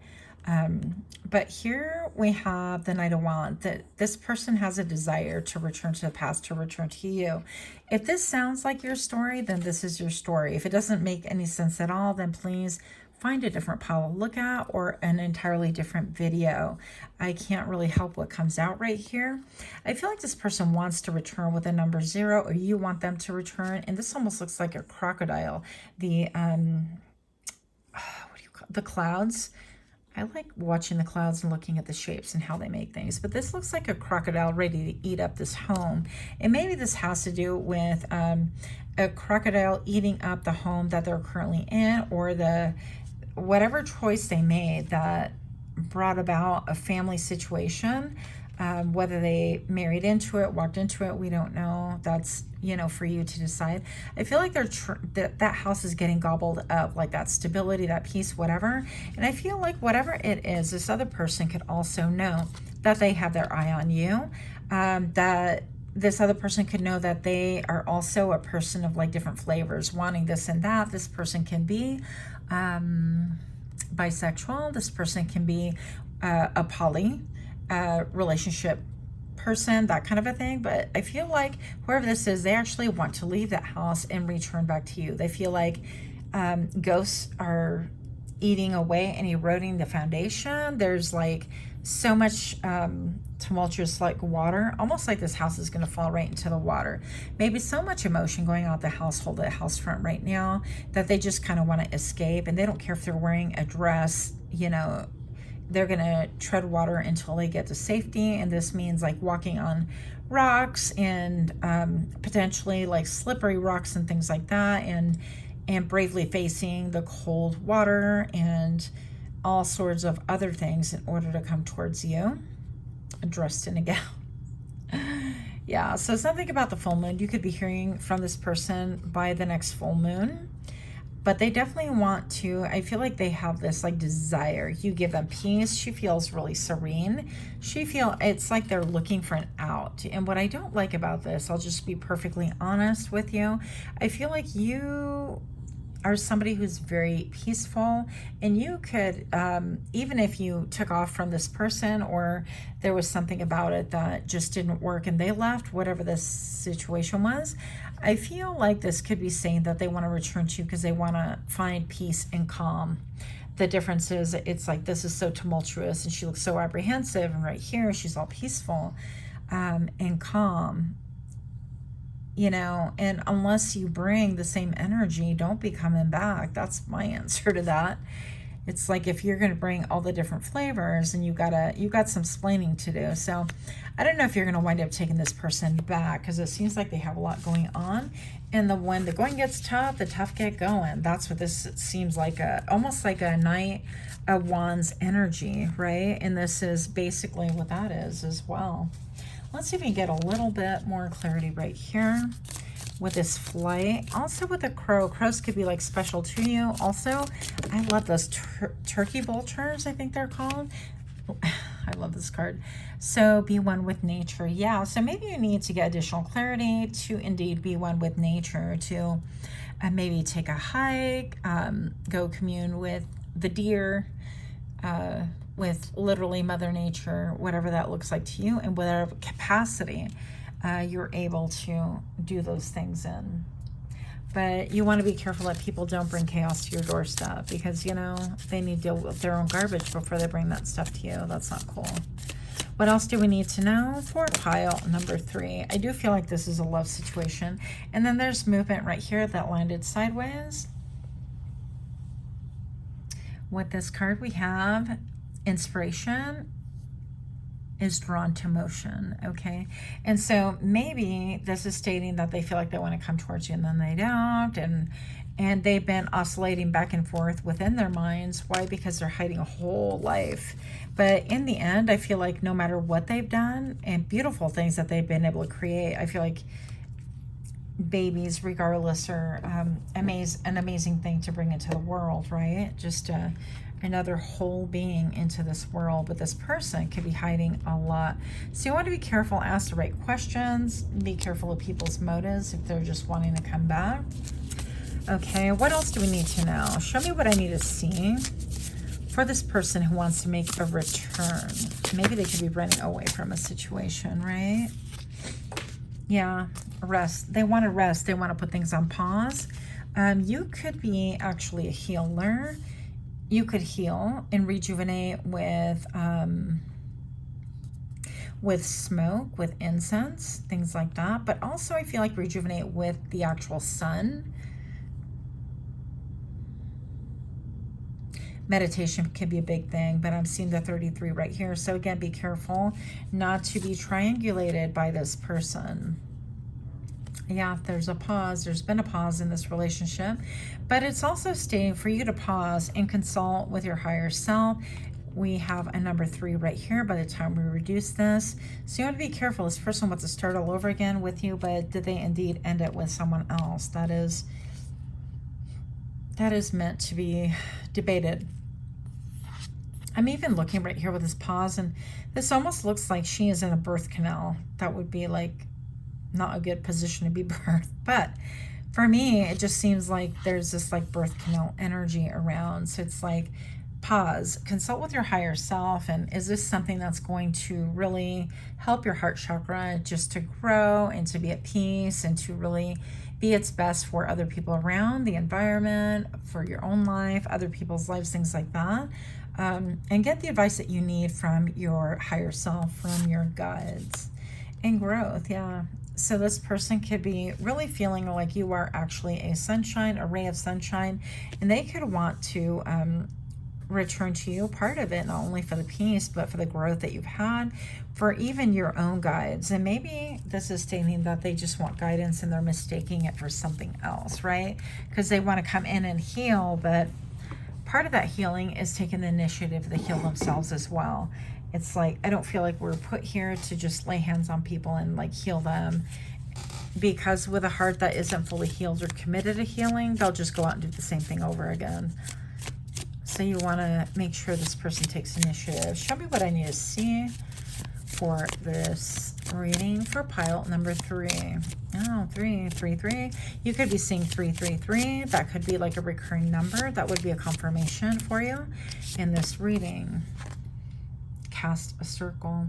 But here we have the Knight of Wands, that this person has a desire to return to the past, to return to you. If this sounds like your story, then this is your story. If it doesn't make any sense at all, then please find a different pile to look at or an entirely different video. I can't really help what comes out right here. I feel like this person wants to return with a number 0, or you want them to return. And this almost looks like a crocodile. The, what do you call the clouds? I like watching the clouds and looking at the shapes and how they make things. But this looks like a crocodile ready to eat up this home. And maybe this has to do with a crocodile eating up the home that they're currently in, or the whatever choice they made that brought about a family situation. Whether they married into it, walked into it, we don't know. That's, you know, for you to decide. I feel like that house is getting gobbled up, like that stability, that peace, whatever. And I feel like whatever it is, this other person could also know that they have their eye on you, that this other person could know that they are also a person of like different flavors, wanting this and that. This person can be bisexual. This person can be a poly relationship person, that kind of a thing. But I feel like whoever this is, they actually want to leave that house and return back to you. They feel like ghosts are eating away and eroding the foundation. There's like so much tumultuous like water, almost like this house is going to fall right into the water. Maybe so much emotion going on at the household, at house front right now, that they just kind of want to escape, and they don't care if they're wearing a dress, you know. They're going to tread water until they get to safety. And this means like walking on rocks and potentially like slippery rocks and things like that, and bravely facing the cold water and all sorts of other things in order to come towards you, dressed in a gown. Yeah, so something about the full moon. You could be hearing from this person by the next full moon. But they definitely want to, I feel like they have this like desire. You give them peace. She feels really serene. It's like they're looking for an out. And what I don't like about this, I'll just be perfectly honest with you. I feel like you are somebody who's very peaceful, and you could, even if you took off from this person or there was something about it that just didn't work and they left, whatever this situation was, I feel like this could be saying that they want to return to you because they want to find peace and calm. The difference is it's like this is so tumultuous and she looks so apprehensive, and right here she's all peaceful and calm. You know, and unless you bring the same energy, don't be coming back. That's my answer to that. It's like if you're going to bring all the different flavors, and you got some splaining to do. So I don't know if you're going to wind up taking this person back, because it seems like they have a lot going on. And when the going gets tough, the tough get going. That's what this seems like, almost like a Knight of Wands energy, right? And this is basically what that is as well. Let's see if we can get a little bit more clarity right here with this flight. Also with the crow. Crows could be like special to you. Also, I love those turkey vultures, I think they're called. I love this card. So be one with nature. Yeah, so maybe you need to get additional clarity to indeed be one with nature, to maybe take a hike, go commune with the deer, with literally Mother Nature, whatever that looks like to you, and whatever capacity you're able to do those things in. But you want to be careful that people don't bring chaos to your doorstep, because, you know, they need to deal with their own garbage before they bring that stuff to you. That's not cool. What else do we need to know for pile number 3? I do feel like this is a love situation. And then there's movement right here that landed sideways. With this card we have inspiration is drawn to motion, okay? And so maybe this is stating that they feel like they want to come towards you and then they don't, and they've been oscillating back and forth within their minds. Why? Because they're hiding a whole life. But in the end, I feel like no matter what they've done and beautiful things that they've been able to create, I feel like babies regardless are an amazing thing to bring into the world, right? Just another whole being into this world. But this person could be hiding a lot, so you want to be careful, ask the right questions, be careful of people's motives if they're just wanting to come back. Okay, what else do we need to know? Show me what I need to see for this person who wants to make a return. Maybe they could be running away from a situation, right? Yeah, rest. They want to rest. They want to put things on pause. You could be actually a healer. You could heal and rejuvenate with smoke, with incense, things like that. But also I feel like rejuvenate with the actual sun. Meditation can be a big thing, but I'm seeing the 33 right here. So again, be careful not to be triangulated by this person. Yeah, there's a pause. There's been a pause in this relationship, but it's also stating for you to pause and consult with your higher self, we have a number 3 right here by the time we reduce this. So you want to be careful. This person wants to start all over again with you, but did they indeed end it with someone else? That is meant to be debated. I'm even looking right here with this pause, and this almost looks like she is in a birth canal. That would be like not a good position to be birthed. But for me, it just seems like there's this like birth canal energy around. So it's like, pause, consult with your higher self, and is this something that's going to really help your heart chakra just to grow and to be at peace and to really be its best for other people around, the environment, for your own life, other people's lives, things like that. And get the advice that you need from your higher self, from your guides, and growth. Yeah. So this person could be really feeling like you are actually a sunshine, a ray of sunshine, and they could want to return to you part of it, not only for the peace, but for the growth that you've had, for even your own guides. And maybe this is stating that they just want guidance and they're mistaking it for something else, right? Because they want to come in and heal, but part of that healing is taking the initiative to heal themselves as well. It's like, I don't feel like we're put here to just lay hands on people and like heal them, because with a heart that isn't fully healed or committed to healing, they'll just go out and do the same thing over again. So you want to make sure this person takes initiative. Show me what I need to see for this reading for pile number 3. Oh, 333. You could be seeing 333. That could be like a recurring number. That would be a confirmation for you in this reading. Cast a circle.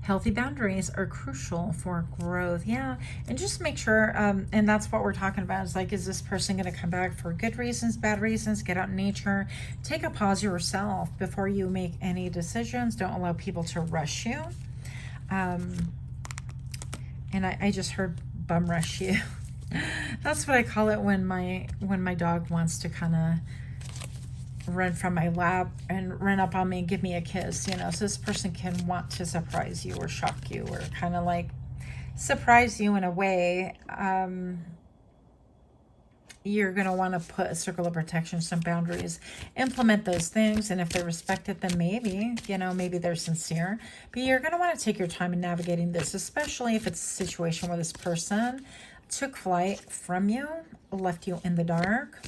Healthy boundaries are crucial for growth. Yeah, and just make sure, and that's what we're talking about, is like, is this person going to come back for good reasons, bad reasons? Get out in nature. Take a pause yourself before you make any decisions. Don't allow people to rush you. And I just heard bum rush you. That's what I call it when my dog wants to kind of run from my lap and run up on me and give me a kiss, you know. So this person can want to surprise you or shock you, or kind of like surprise you in a way. You're going to want to put a circle of protection, some boundaries, implement those things. And if they respect it, then maybe, you know, maybe they're sincere. But you're going to want to take your time in navigating this, especially if it's a situation where this person took flight from you, left you in the dark.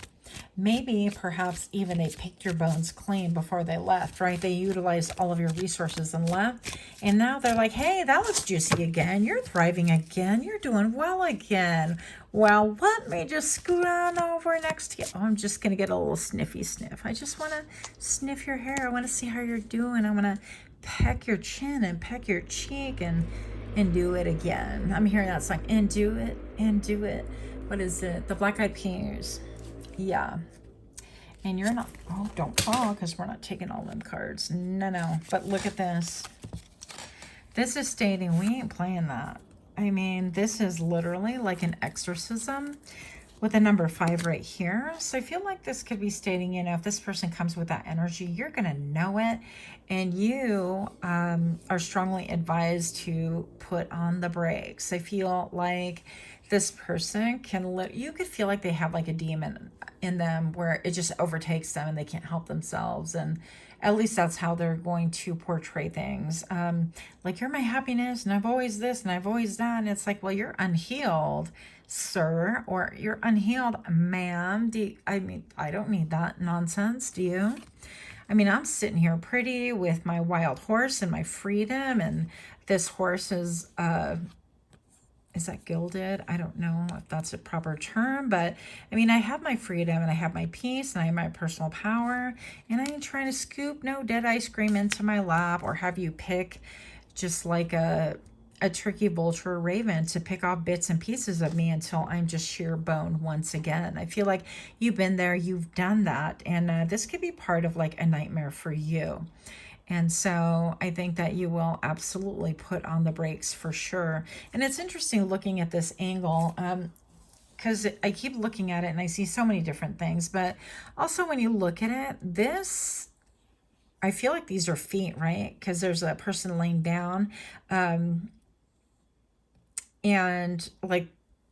Maybe perhaps even they picked your bones clean before they left, right? They utilized all of your resources and left. And now they're like, hey, that looks juicy again. You're thriving again. You're doing well again. Well, let me just scoot on over next to you. Oh, I'm just going to get a little sniffy sniff. I just want to sniff your hair. I want to see how you're doing. I want to peck your chin and peck your cheek and do it again. I'm hearing that song. And do it. And do it. What is it? The Black Eyed Peas. Yeah. And you're not, oh, don't fall, because we're not taking all them cards. No. But look at this. This is stating we ain't playing that. I mean, this is literally like an exorcism with a number 5 right here. So I feel like this could be stating, you know, if this person comes with that energy, you're going to know it. And you are strongly advised to put on the brakes. I feel like this person you could feel like they have like a demon in them where it just overtakes them and they can't help themselves. And at least that's how they're going to portray things. Like, you're my happiness and I've always this and I've always that. And it's like, well, you're unhealed, sir, or you're unhealed, ma'am. I mean, I don't need that nonsense. Do you? I mean, I'm sitting here pretty with my wild horse and my freedom. And this horse is that gilded? I don't know if that's a proper term, but I mean, I have my freedom and I have my peace and I have my personal power, and I ain't trying to scoop no dead ice cream into my lap or have you pick just like a tricky vulture or raven to pick off bits and pieces of me until I'm just sheer bone once again. I feel like you've been there, you've done that, and this could be part of like a nightmare for you. And so I think that you will absolutely put on the brakes for sure. And it's interesting looking at this angle, because I keep looking at it and I see so many different things. But also when you look at it, this, I feel like these are feet, right? Because there's a person laying down, and like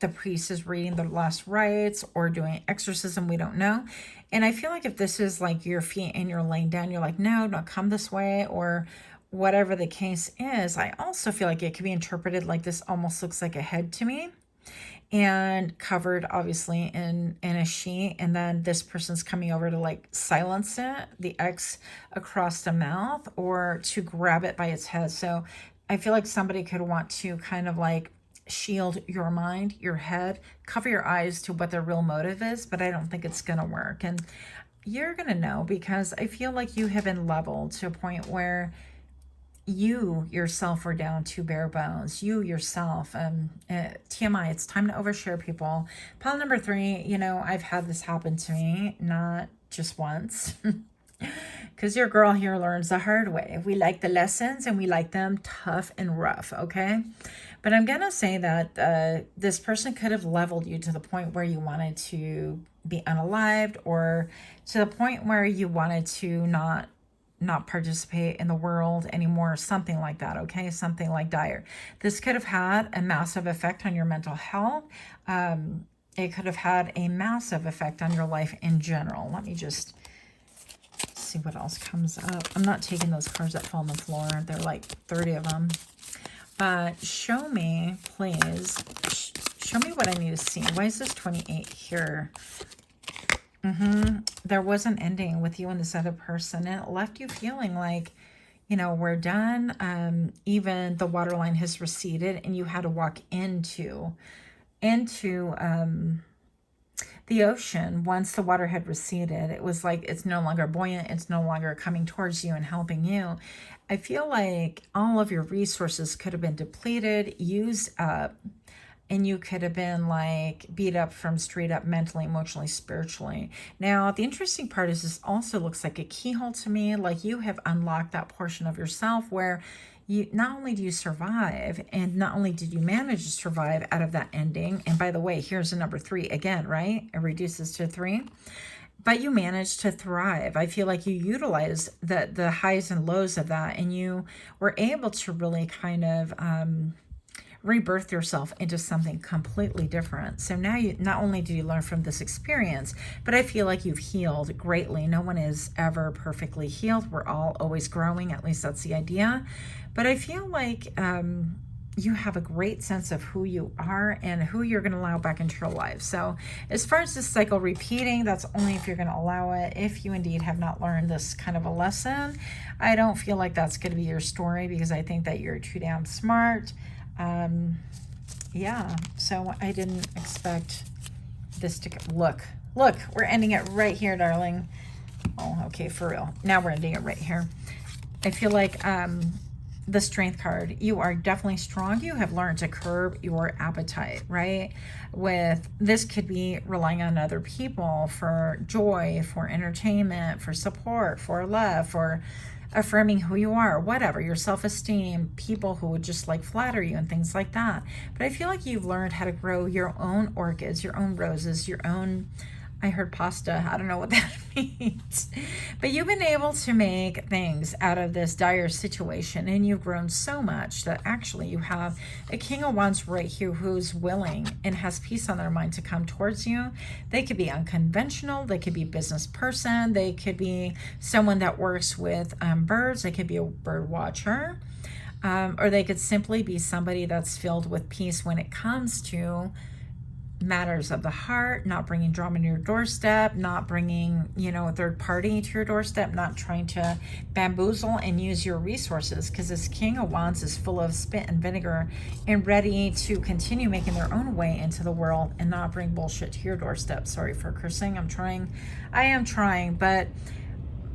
the priest is reading the last rites or doing exorcism, we don't know. And I feel like if this is like your feet and you're laying down, you're like, no, don't come this way, or whatever the case is, I also feel like it could be interpreted like this almost looks like a head to me, and covered obviously in a sheet, and then this person's coming over to like silence it, the X across the mouth, or to grab it by its head. So I feel like somebody could want to kind of like shield your mind, your head, cover your eyes to what their real motive is, but I don't think it's gonna work. And you're gonna know, because I feel like you have been leveled to a point where you yourself are down to bare bones. You yourself, TMI, it's time to overshare, people. Pile number 3, you know, I've had this happen to me, not just once, because your girl here learns the hard way. We like the lessons and we like them tough and rough, okay? But I'm gonna say that this person could have leveled you to the point where you wanted to be unalived, or to the point where you wanted to not participate in the world anymore, something like that, okay? Something like dire. This could have had a massive effect on your mental health. It could have had a massive effect on your life in general. Let me just see what else comes up. I'm not taking those cards that fall on the floor. There are like 30 of them. But show me, please. Show me what I need to see. Why is this 28 here? There was an ending with you and this other person, and it left you feeling like, you know, we're done. Even the waterline has receded, and you had to walk into the ocean. Once the water had receded, it was like it's no longer buoyant. It's no longer coming towards you and helping you. I feel like all of your resources could have been depleted, used up, and you could have been like beat up from straight up mentally, emotionally, spiritually. Now, the interesting part is this also looks like a keyhole to me. Like you have unlocked that portion of yourself where you not only do you survive, and not only did you manage to survive out of that ending. And by the way, here's a number 3 again, right? It reduces to 3. But you managed to thrive. I feel like you utilized the highs and lows of that, and you were able to really kind of rebirth yourself into something completely different. So now you not only do you learn from this experience, but I feel like you've healed greatly. No one is ever perfectly healed. We're all always growing. At least that's the idea. But I feel like you have a great sense of who you are and who you're going to allow back into your life. So as far as this cycle repeating, that's only if you're going to allow it. If you indeed have not learned this kind of a lesson, I don't feel like that's going to be your story, because I think that you're too damn smart. Yeah, so I didn't expect this to look, we're ending it right here, darling. Oh, okay, for real. Now we're ending it right here. I feel like the Strength card, you are definitely strong. You have learned to curb your appetite, right? With this could be relying on other people for joy, for entertainment, for support, for love, for affirming who you are, whatever, your self-esteem, people who would just like flatter you and things like that. But I feel like you've learned how to grow your own orchids, your own roses, your own, I heard pasta, I don't know what that means. But you've been able to make things out of this dire situation, and you've grown so much that actually you have a King of Wands right here who's willing and has peace on their mind to come towards you. They could be unconventional, they could be a business person, they could be someone that works with birds, they could be a bird watcher, or they could simply be somebody that's filled with peace when it comes to matters of the heart, not bringing drama to your doorstep, not bringing, you know, a third party to your doorstep, not trying to bamboozle and use your resources, because this King of Wands is full of spit and vinegar and ready to continue making their own way into the world and not bring bullshit to your doorstep. Sorry for cursing. I am trying, but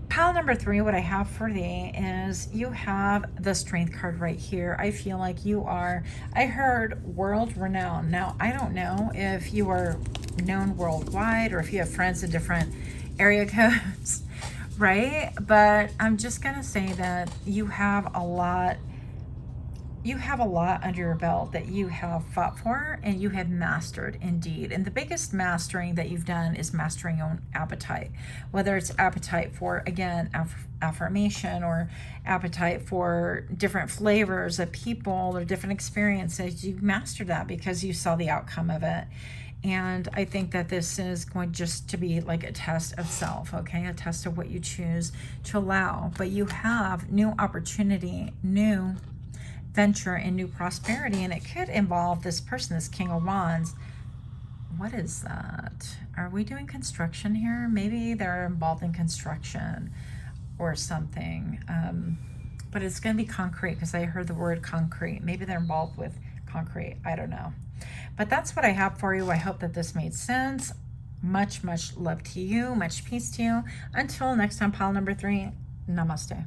pile number 3, what I have for thee is you have the Strength card right here. I feel like you are, I heard world renowned. Now, I don't know if you are known worldwide or if you have friends in different area codes, right? But I'm just going to say that you have a lot you have a lot under your belt that you have fought for and you have mastered indeed. And the biggest mastering that you've done is mastering your own appetite, whether it's appetite for, again, affirmation, or appetite for different flavors of people or different experiences. You mastered that because you saw the outcome of it. And I think that this is going just to be like a test of self, okay? A test of what you choose to allow. But you have new opportunity, new venture, and new prosperity. And it could involve this person, this King of Wands. What is that? Are we doing construction here? Maybe they're involved in construction or something. But it's going to be concrete because I heard the word concrete. Maybe they're involved with concrete. I don't know. But that's what I have for you. I hope that this made sense. Much, much love to you. Much peace to you. Until next time, pile number 3. Namaste.